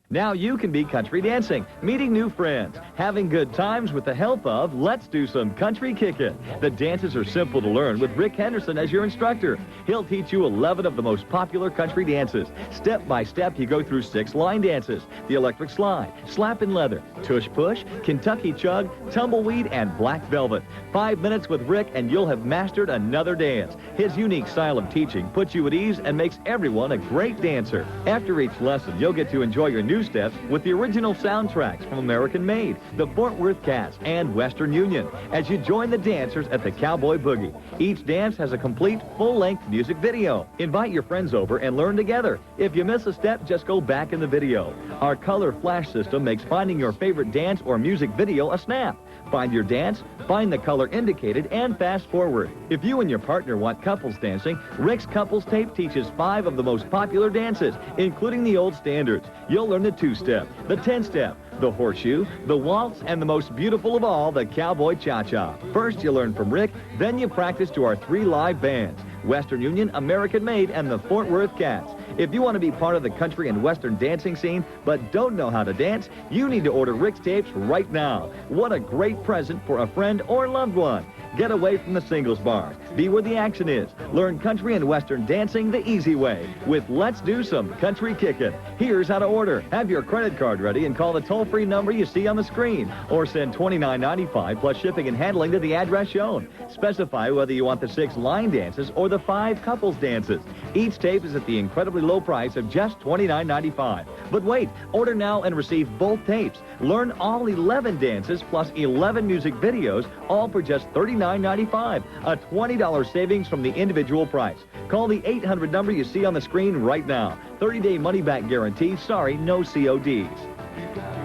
Speaker 21: Now you can be country dancing, meeting new friends, having good times with the help of Let's Do Some Country Kickin'. The dances are simple to learn with Rick Henderson as your instructor. He'll teach you 11 of the most popular country dances. Step by step, you go through 6 line dances: the electric slide, slap and leather, tush push, Kentucky chug, tumbleweed, and black velvet. 5 minutes with Rick and you'll have mastered another dance. His unique style of teaching puts you at ease and makes everyone a great dancer. After each lesson, you'll get to enjoy your new steps with the original soundtracks from American Made, the Fort Worth Cats, and Western Union as you join the dancers at the Cowboy Boogie. Each dance has a complete full-length music video. Invite your friends over and learn together. If you miss a step, just go back in the video. Our color flash system makes finding your favorite dance or music video a snap. Find your dance, find the color indicated, and fast forward. If you and your partner want couples dancing, Rick's Couples Tape teaches 5 of the most popular dances, including the old standards. You'll learn the 2-step, the 10-step, the horseshoe, the waltz, and the most beautiful of all, the cowboy cha-cha. First, you learn from Rick, then you practice to our 3 live bands: Western Union, American Made, and the Fort Worth Cats. If you want to be part of the country and western dancing scene but don't know how to dance, you need to order Rick's tapes right now. What a great present for a friend or loved one. Get away from the singles bars. Be where the action is. Learn country and western dancing the easy way with Let's Do Some Country Kickin'. Here's how to order. Have your credit card ready and call the toll-free number you see on the screen, or send $29.95 plus shipping and handling to the address shown. Specify whether you want the 6 line dances or the 5 couples dances. Each tape is at the incredibly low price of just $29.95. But wait, order now and receive both tapes. Learn all 11 dances plus 11 music videos, all for just $39.95, a $20 savings from the individual price. Call the 800 number you see on the screen right now. 30-day money-back guarantee. Sorry, no CODs.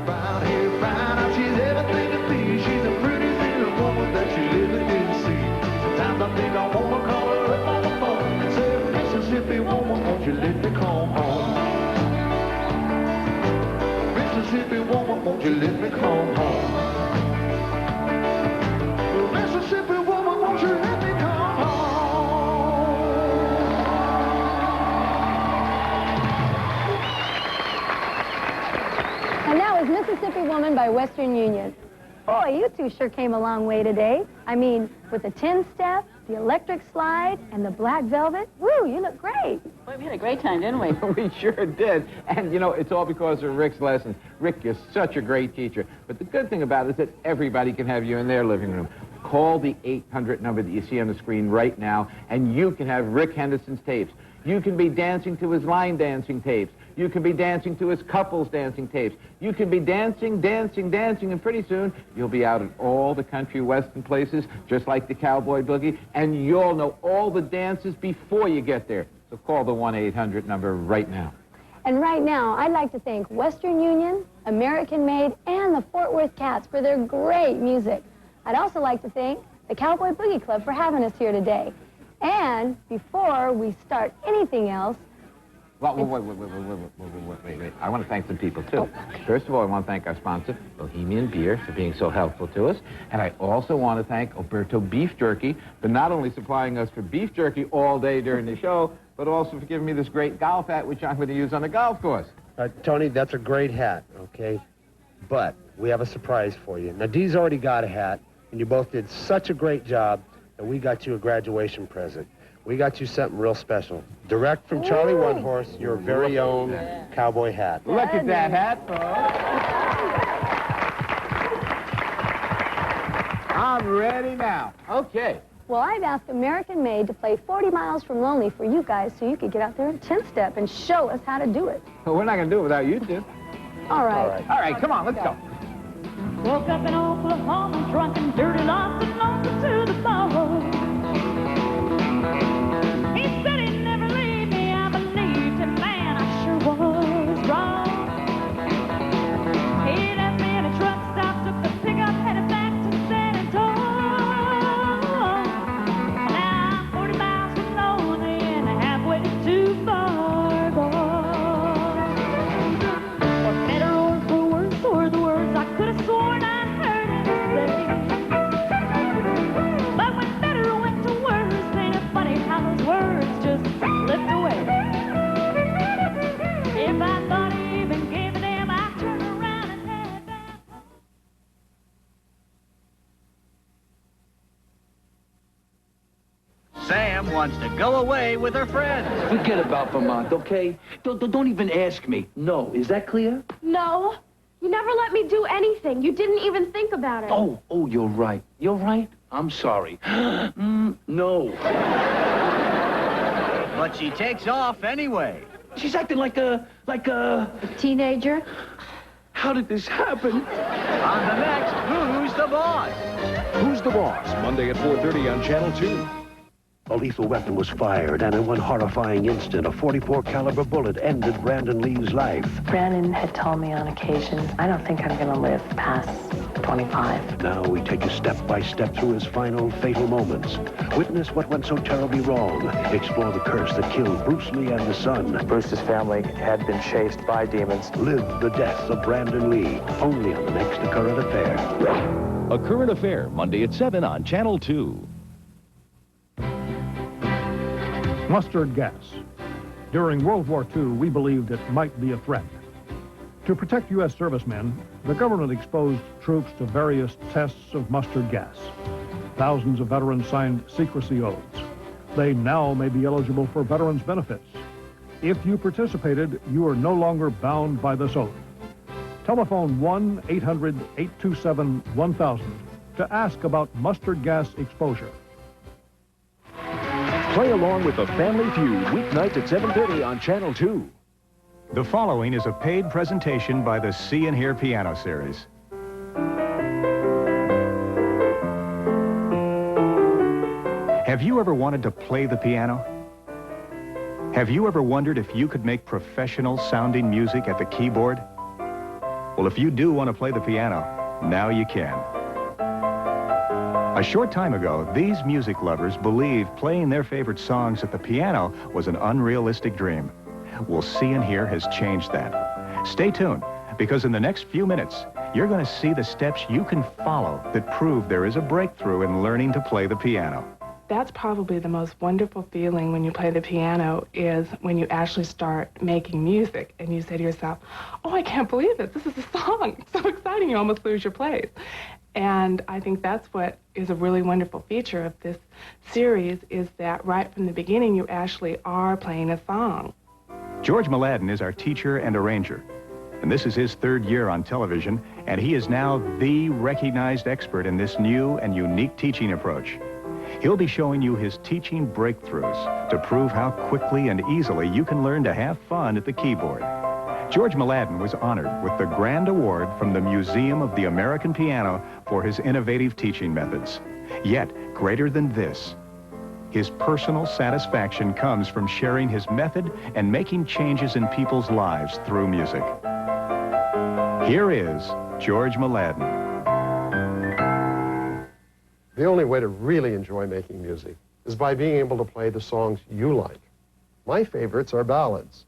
Speaker 18: Round here, round out, she's everything to be. She's the prettiest little woman that you ever did see. Sometimes I think I wanna call her up on the phone and say, Mississippi woman, won't you let me come home? Mississippi woman, won't you let me come home? Mississippi woman, won't you let me come home?
Speaker 12: And that was Mississippi Woman by Western Union. Boy, you two sure came a long way today. I mean, with the 10-step, the electric slide, and the black velvet. Woo, you look great.
Speaker 5: Boy, we had a great time, didn't we?
Speaker 2: We sure did. And, you know, it's all because of Rick's lessons. Rick is such a great teacher. But the good thing about it is that everybody can have you in their living room. Call the 800 number that you see on the screen right now, and you can have Rick Henderson's tapes. You can be dancing to his line dancing tapes. You can be dancing to his couples dancing tapes. You can be dancing, dancing, dancing, and pretty soon you'll be out at all the country western places, just like the Cowboy Boogie, and you'll know all the dances before you get there. So call the 1-800 number right now.
Speaker 12: And right now, I'd like to thank Western Union, American Made, and the Fort Worth Cats for their great music. I'd also like to thank the Cowboy Boogie Club for having us here today. And before we start anything else...
Speaker 2: Well, wait. I want to thank some people, too. First of all, I want to thank our sponsor, Bohemian Beer, for being so helpful to us. And I also want to thank Alberto Beef Jerky for not only supplying us for beef jerky all day during the show, but also for giving me this great golf hat, which I'm going to use on the golf course.
Speaker 17: Tony, that's a great hat, okay? But we have a surprise for you. Nadine's already got a hat, and you both did such a great job that we got you a graduation present. We got you something real special. Direct from Charlie One Horse, your very own cowboy hat.
Speaker 2: Look at that hat, folks. I'm ready now. Okay.
Speaker 12: Well, I've asked American Made to play 40 Miles from Lonely for you guys so you could get out there and 10-step and show us how to do it.
Speaker 2: Well, we're not going to do it without you two.
Speaker 12: All right.
Speaker 2: All right, come on, let's go.
Speaker 5: Woke up in Oklahoma, drunk and dirty, lost and lost to the bone. He said he'd never leave me, I believed him, man, I sure was wrong. He left me in a truck stop, took the pickup, headed back to San Antonio. Now I'm 40 miles from lonely and halfway
Speaker 4: wants to go away with her friends.
Speaker 9: Forget about Vermont, okay? Don't even ask me. No, is that clear?
Speaker 23: No. You never let me do anything. You didn't even think about it.
Speaker 9: Oh, you're right. You're right. I'm sorry. No.
Speaker 4: But she takes off anyway.
Speaker 9: She's acting like a
Speaker 23: teenager?
Speaker 9: How did this happen?
Speaker 4: On the next Who's the Boss?
Speaker 24: Who's the Boss? Monday at 4:30 on Channel 2.
Speaker 25: A lethal weapon was fired, and in one horrifying instant, a .44 caliber bullet ended Brandon Lee's life.
Speaker 26: Brandon had told me on occasion, I don't think I'm going to live past 25.
Speaker 25: Now we take you step by step through his final fatal moments. Witness what went so terribly wrong. Explore the curse that killed Bruce Lee and his son.
Speaker 27: Bruce's family had been chased by demons.
Speaker 25: Live the death of Brandon Lee, only on the next A Current Affair.
Speaker 21: A Current Affair, Monday at 7 on Channel 2.
Speaker 28: Mustard gas. During World War II, we believed it might be a threat. To protect U.S. servicemen, the government exposed troops to various tests of mustard gas. Thousands of veterans signed secrecy oaths. They now may be eligible for veterans' benefits. If you participated, you are no longer bound by this oath. Telephone 1-800-827-1000 to ask about mustard gas exposure.
Speaker 24: Play along with the Family Feud, weeknights at 7:30 on Channel 2.
Speaker 29: The following is a paid presentation by the See and Hear Piano Series. Have you ever wanted to play the piano? Have you ever wondered if you could make professional sounding music at the keyboard? Well, if you do want to play the piano, now you can. A short time ago, these music lovers believed playing their favorite songs at the piano was an unrealistic dream. Well, See and Hear has changed that. Stay tuned, because in the next few minutes, you're going to see the steps you can follow that prove there is a breakthrough in learning to play the piano.
Speaker 30: That's probably the most wonderful feeling when you play the piano, is when you actually start making music and you say to yourself, oh, I can't believe it. This is a song. It's so exciting. You almost lose your place. And I think that's what is a really wonderful feature of this series, is that right from the beginning, you actually are playing a song.
Speaker 29: George Mladen is our teacher and arranger. And this is his third year on television, and he is now the recognized expert in this new and unique teaching approach. He'll be showing you his teaching breakthroughs to prove how quickly and easily you can learn to have fun at the keyboard. George Mladen was honored with the Grand Award from the Museum of the American Piano for his innovative teaching methods. Yet, greater than this, his personal satisfaction comes from sharing his method and making changes in people's lives through music. Here is George Mladen.
Speaker 31: The only way to really enjoy making music is by being able to play the songs you like. My favorites are ballads.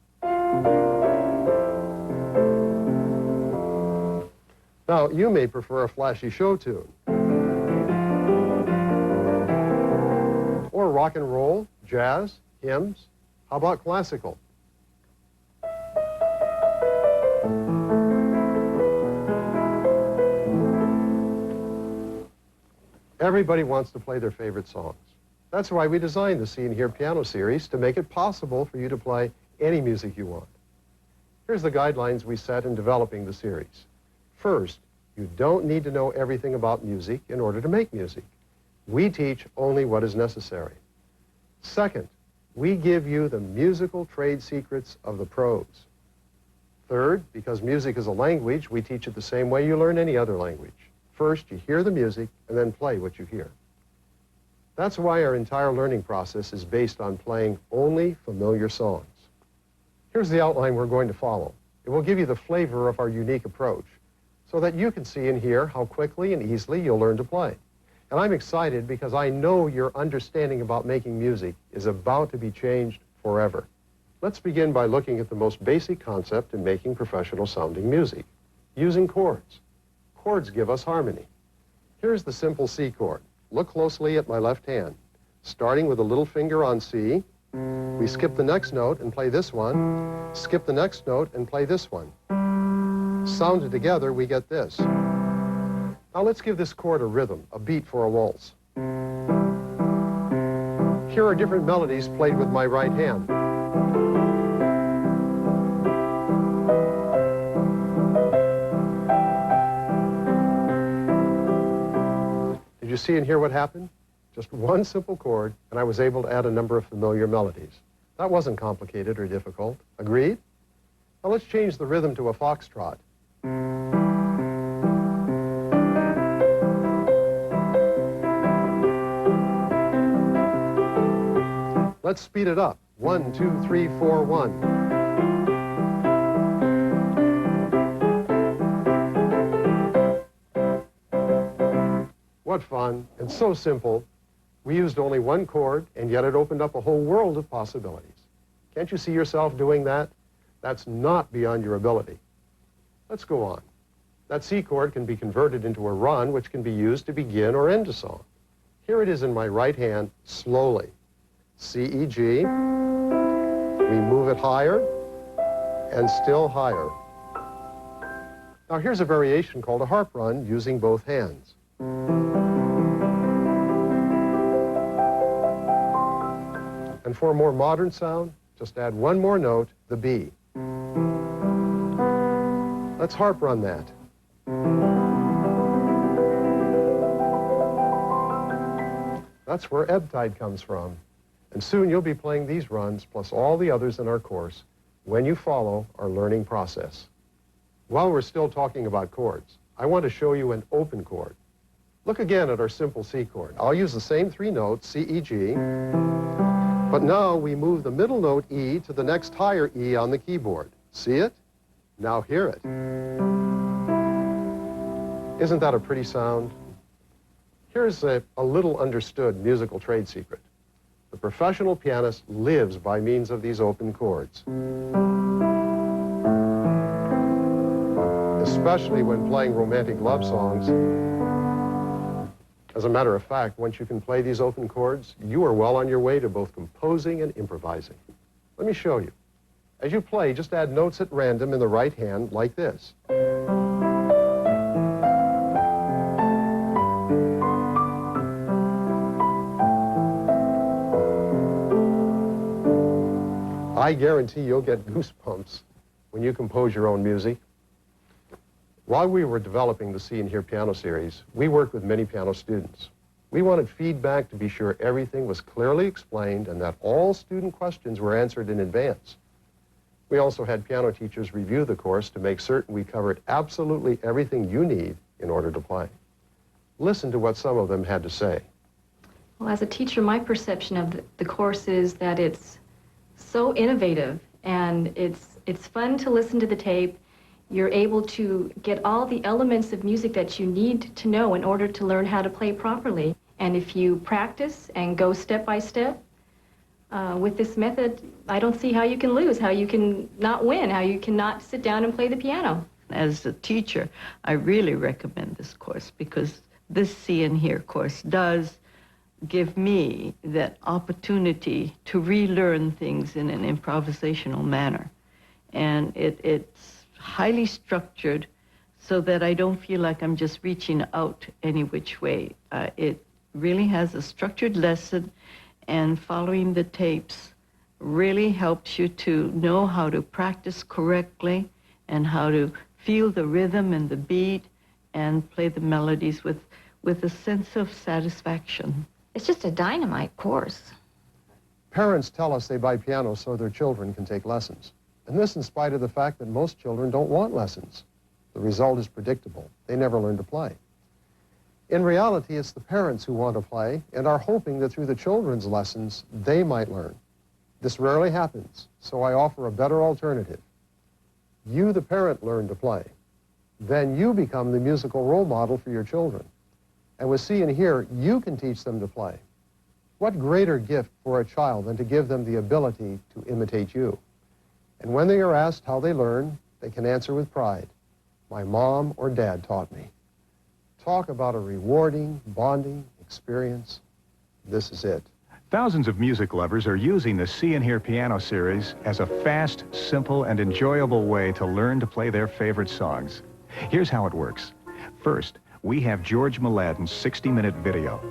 Speaker 31: Now, you may prefer a flashy show tune, or rock and roll, jazz, hymns. How about classical? Everybody wants to play their favorite songs. That's why we designed the See and Hear Piano Series, to make it possible for you to play any music you want. Here's the guidelines we set in developing the series. First, you don't need to know everything about music in order to make music. We teach only what is necessary. Second, we give you the musical trade secrets of the pros. Third, because music is a language, we teach it the same way you learn any other language. First, you hear the music, and then play what you hear. That's why our entire learning process is based on playing only familiar songs. Here's the outline we're going to follow. It will give you the flavor of our unique approach, so that you can see and hear how quickly and easily you'll learn to play. And I'm excited because I know your understanding about making music is about to be changed forever. Let's begin by looking at the most basic concept in making professional sounding music, using chords. Chords give us harmony. Here's the simple C chord. Look closely at my left hand. Starting with a little finger on C, we skip the next note and play this one, skip the next note and play this one. Sounded together, we get this. Now let's give this chord a rhythm, a beat for a waltz. Here are different melodies played with my right hand. Did you see and hear what happened? Just one simple chord, and I was able to add a number of familiar melodies. That wasn't complicated or difficult. Agreed? Now let's change the rhythm to a foxtrot. Let's speed it up. 1, 2, 3, 4, 1. What fun, and so simple. We used only one chord, and yet it opened up a whole world of possibilities. Can't you see yourself doing that? That's not beyond your ability. Let's go on. That C chord can be converted into a run, which can be used to begin or end a song. Here it is in my right hand, slowly. C, E, G. We move it higher, and still higher. Now here's a variation called a harp run using both hands. And for a more modern sound, just add one more note, the B. Let's harp run that. That's where ebb tide comes from. And soon you'll be playing these runs, plus all the others in our course, when you follow our learning process. While we're still talking about chords, I want to show you an open chord. Look again at our simple C chord. I'll use the same three notes, C, E, G, but now we move the middle note E to the next higher E on the keyboard. See it? Now hear it. Isn't that a pretty sound? Here's a little understood musical trade secret. The professional pianist lives by means of these open chords. Especially when playing romantic love songs. As a matter of fact, once you can play these open chords, you are well on your way to both composing and improvising. Let me show you. As you play, just add notes at random in the right hand like this. I guarantee you'll get goosebumps when you compose your own music. While we were developing the See and Hear Piano series, we worked with many piano students. We wanted feedback to be sure everything was clearly explained and that all student questions were answered in advance. We also had piano teachers review the course to make certain we covered absolutely everything you need in order to play. Listen to what some of them had to say.
Speaker 1: Well, as a teacher, my perception of the course is that it's so innovative, and it's fun to listen to the tape. You're able to get all the elements of music that you need to know in order to learn how to play properly. And if you practice and go step by step with this method, I don't see how you can lose, how you can not win, how you cannot sit down and play the piano.
Speaker 3: As a teacher, I really recommend this course because this See and Hear course does give me that opportunity to relearn things in an improvisational manner. And it's highly structured so that I don't feel like I'm just reaching out any which way. It really has a structured lesson, and following the tapes really helps you to know how to practice correctly and how to feel the rhythm and the beat and play the melodies with a sense of satisfaction.
Speaker 6: It's just a dynamite course.
Speaker 31: Parents tell us they buy pianos so their children can take lessons. And this in spite of the fact that most children don't want lessons. The result is predictable. They never learn to play. In reality, it's the parents who want to play and are hoping that through the children's lessons, they might learn. This rarely happens, so I offer a better alternative. You, the parent, learn to play. Then you become the musical role model for your children. And with See and Hear, you can teach them to play. What greater gift for a child than to give them the ability to imitate you? And when they are asked how they learn, they can answer with pride, "My mom or dad taught me." Talk about a rewarding, bonding experience. This is it.
Speaker 29: Thousands of music lovers are using the See and Hear Piano series as a fast, simple, and enjoyable way to learn to play their favorite songs. Here's how it works. First, we have George Mladen's 60-minute video.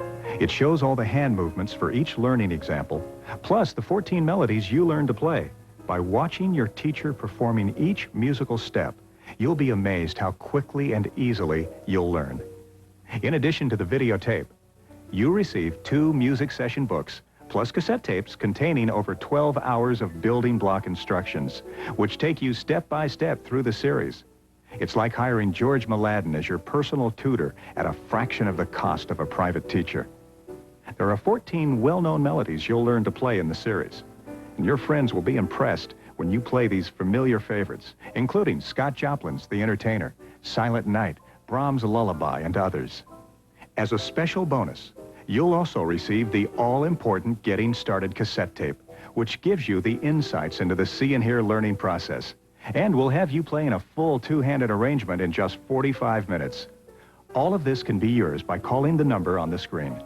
Speaker 29: It shows all the hand movements for each learning example, plus the 14 melodies you learn to play. By watching your teacher performing each musical step, you'll be amazed how quickly and easily you'll learn. In addition to the videotape, you receive 2 music session books, plus cassette tapes containing over 12 hours of building block instructions, which take you step by step through the series. It's like hiring George Mladen as your personal tutor at a fraction of the cost of a private teacher. There are 14 well-known melodies you'll learn to play in the series, and your friends will be impressed when you play these familiar favorites, including Scott Joplin's The Entertainer, Silent Night, Brahms' Lullaby, and others. As a special bonus, you'll also receive the all-important Getting Started cassette tape, which gives you the insights into the See and Hear learning process. And we'll have you playing a full 2-handed arrangement in just 45 minutes. All of this can be yours by calling the number on the screen.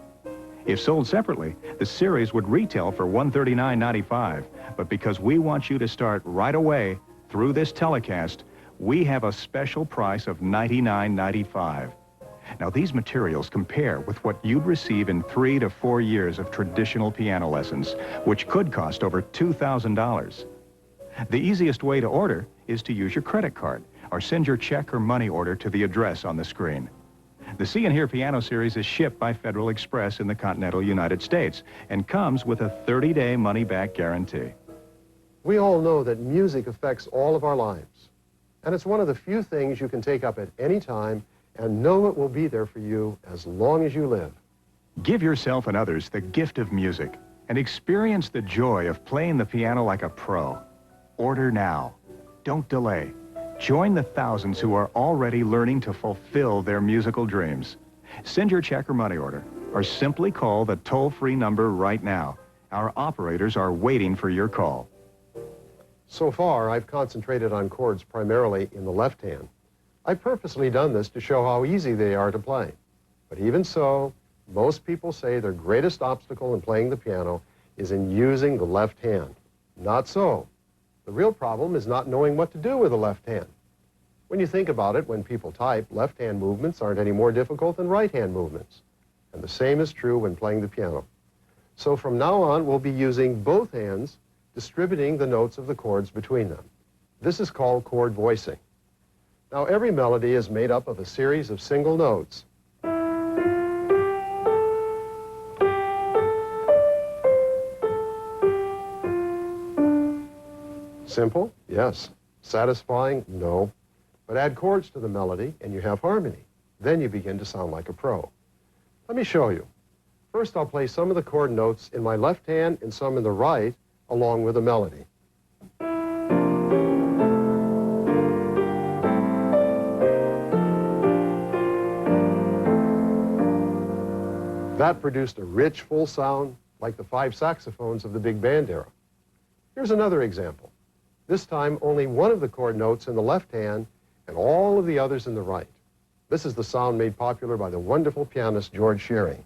Speaker 29: If sold separately, the series would retail for $139.95, but because we want you to start right away through this telecast, we have a special price of $99.95. Now, these materials compare with what you'd receive in 3 to 4 years of traditional piano lessons, which could cost over $2,000. The easiest way to order is to use your credit card or send your check or money order to the address on the screen. The See and Hear Piano Series is shipped by Federal Express in the continental United States and comes with a 30-day money-back guarantee.
Speaker 31: We all know that music affects all of our lives, and it's one of the few things you can take up at any time and know it will be there for you as long as you live.
Speaker 29: Give yourself and others the gift of music and experience the joy of playing the piano like a pro. Order now. Don't delay. Join the thousands who are already learning to fulfill their musical dreams. Send your check or money order, or simply call the toll-free number right now. Our operators are waiting for your call.
Speaker 31: So far, I've concentrated on chords primarily in the left hand. I've purposely done this to show how easy they are to play. But even so, most people say their greatest obstacle in playing the piano is in using the left hand. Not so. The real problem is not knowing what to do with the left hand. When you think about it, when people type, left-hand movements aren't any more difficult than right-hand movements. And the same is true when playing the piano. So from now on, we'll be using both hands, distributing the notes of the chords between them. This is called chord voicing. Now, every melody is made up of a series of single notes. Simple? Yes. Satisfying? No. But add chords to the melody and you have harmony. Then you begin to sound like a pro. Let me show you. First, I'll play some of the chord notes in my left hand and some in the right, along with the melody. That produced a rich, full sound like the 5 saxophones of the big band era. Here's another example. This time, only one of the chord notes in the left hand and all of the others in the right. This is the sound made popular by the wonderful pianist George Shearing.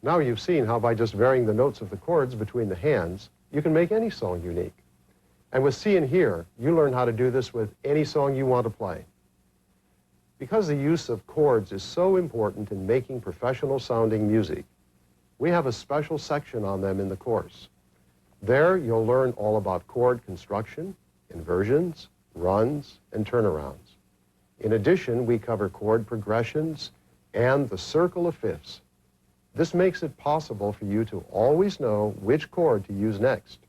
Speaker 31: Now you've seen how by just varying the notes of the chords between the hands, you can make any song unique. And with See and Hear, you learn how to do this with any song you want to play. Because the use of chords is so important in making professional sounding music, we have a special section on them in the course. There you'll learn all about chord construction, inversions, runs, and turnarounds. In addition, we cover chord progressions and the circle of fifths. This makes it possible for you to always know which chord to use next.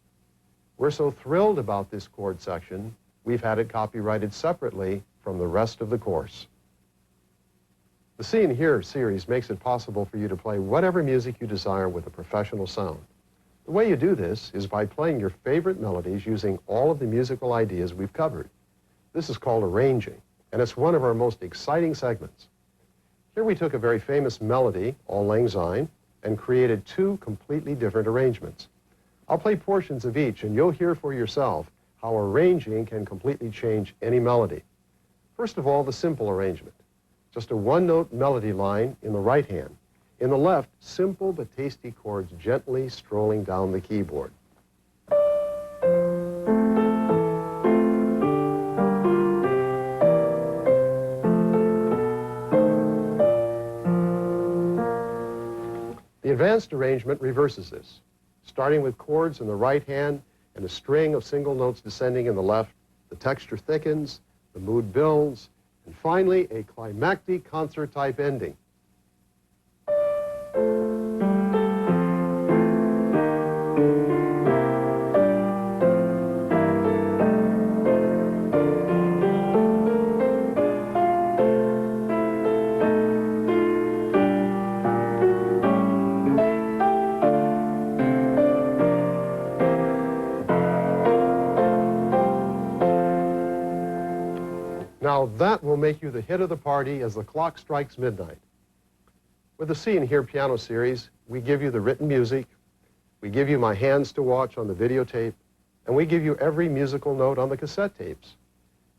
Speaker 31: We're so thrilled about this chord section, we've had it copyrighted separately from the rest of the course. The See and Hear series makes it possible for you to play whatever music you desire with a professional sound. The way you do this is by playing your favorite melodies using all of the musical ideas we've covered. This is called arranging, and it's one of our most exciting segments. Here we took a very famous melody, Auld Lang Syne, and created 2 completely different arrangements. I'll play portions of each, and you'll hear for yourself how arranging can completely change any melody. First of all, the simple arrangement. Just a 1-note melody line in the right hand. In the left, simple but tasty chords gently strolling down the keyboard. The advanced arrangement reverses this, starting with chords in the right hand and a string of single notes descending in the left. The texture thickens, the mood builds, and finally a climactic concert-type ending. Now that will make you the hit of the party as the clock strikes midnight. With the See and Hear piano series, we give you the written music, we give you my hands to watch on the videotape, and we give you every musical note on the cassette tapes.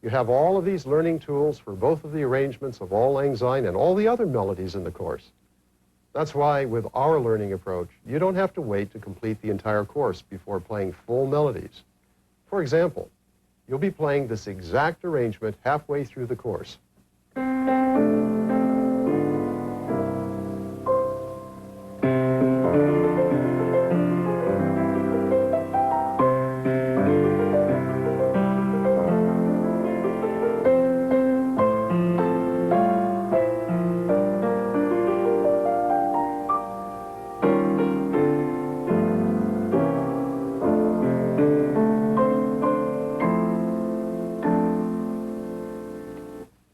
Speaker 31: You have all of these learning tools for both of the arrangements of Auld Lang Syne and all the other melodies in the course. That's why with our learning approach, you don't have to wait to complete the entire course before playing full melodies. For example, you'll be playing this exact arrangement halfway through the course.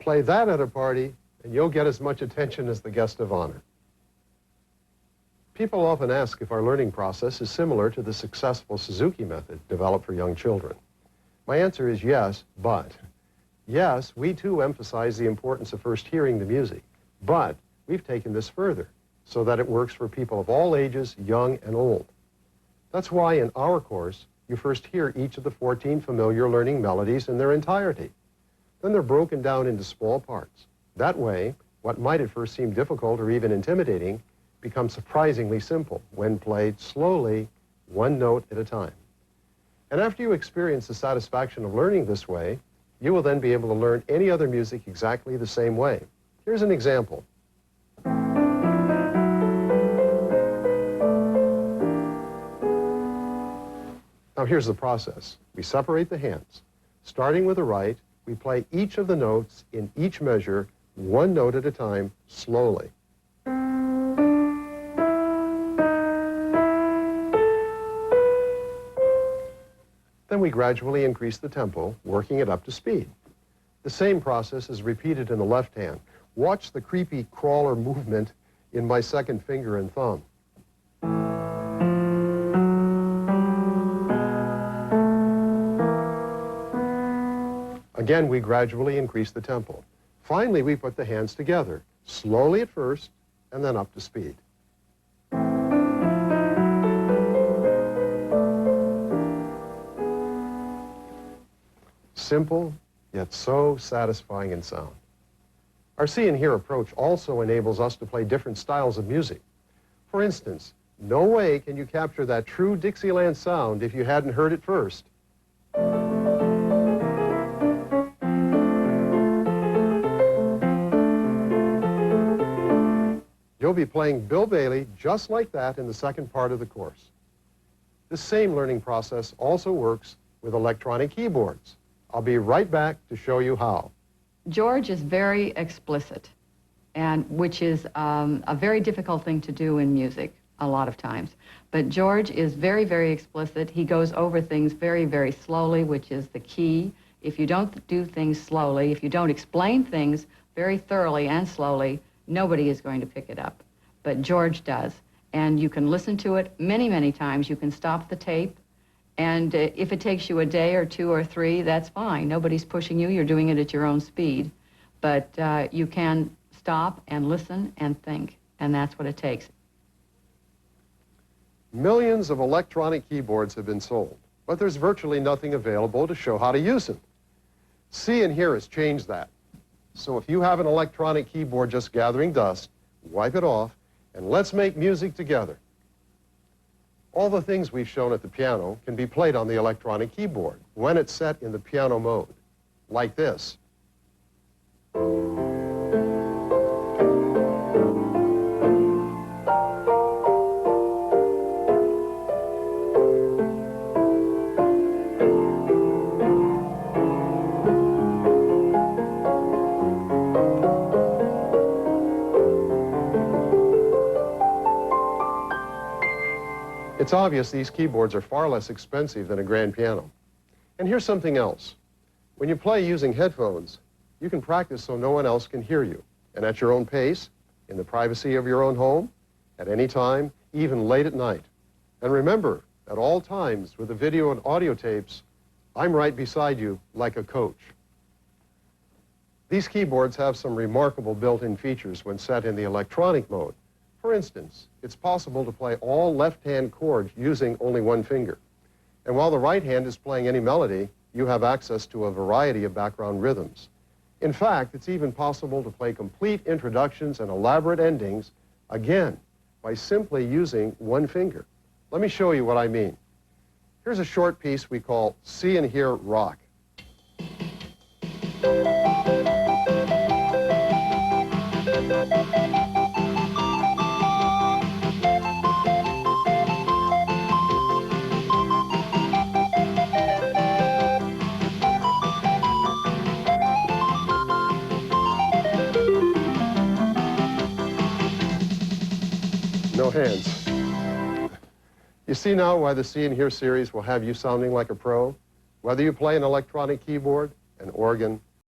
Speaker 31: Play that at a party, and you'll get as much attention as the guest of honor. People often ask if our learning process is similar to the successful Suzuki method developed for young children. My answer is yes, but. Yes, we too emphasize the importance of first hearing the music, but we've taken this further so that it works for people of all ages, young and old. That's why in our course, you first hear each of the 14 familiar learning melodies in their entirety. Then they're broken down into small parts. That way, what might at first seem difficult or even intimidating becomes surprisingly simple when played slowly, one note at a time. And after you experience the satisfaction of learning this way, you will then be able to learn any other music exactly the same way. Here's an example. Now here's the process. We separate the hands. Starting with the right, we play each of the notes in each measure, one note at a time, slowly. Then we gradually increase the tempo, working it up to speed. The same process is repeated in the left hand. Watch the creepy crawler movement in my second finger and thumb. Again, we gradually increase the tempo. Finally, we put the hands together, slowly at first, and then up to speed. Simple, yet so satisfying in sound. Our See and Hear approach also enables us to play different styles of music. For instance, no way can you capture that true Dixieland sound if you hadn't heard it first. You'll be playing Bill Bailey just like that in the second part of the course. This same learning process also works with electronic keyboards. I'll be right back to show you how.
Speaker 7: George is very explicit, and which is a very difficult thing to do in music a lot of times. But George is very, very explicit. He goes over things very, very slowly, which is the key. If you don't do things slowly, if you don't explain things very thoroughly and slowly, nobody is going to pick it up. But George does. And you can listen to it many, many times. You can stop the tape. And if it takes you a day or two or three, that's fine. Nobody's pushing you. You're doing it at your own speed. But you can stop and listen and think. And that's what it takes.
Speaker 31: Millions of electronic keyboards have been sold, but there's virtually nothing available to show how to use them. See and Hear has changed that. So if you have an electronic keyboard just gathering dust, wipe it off, and let's make music together. All the things we've shown at the piano can be played on the electronic keyboard when it's set in the piano mode, like this. It's obvious these keyboards are far less expensive than a grand piano. And here's something else. When you play using headphones, you can practice so no one else can hear you, and at your own pace, in the privacy of your own home, at any time, even late at night. And remember, at all times, with the video and audio tapes, I'm right beside you like a coach. These keyboards have some remarkable built-in features when set in the electronic mode. For instance, it's possible to play all left-hand chords using only one finger. And while the right hand is playing any melody, you have access to a variety of background rhythms. In fact, it's even possible to play complete introductions and elaborate endings, again, by simply using one finger. Let me show you what I mean. Here's a short piece we call See and Hear Rock. No hands. You see now why the See and Hear series will have you sounding like a pro? Whether you play an electronic keyboard, an organ,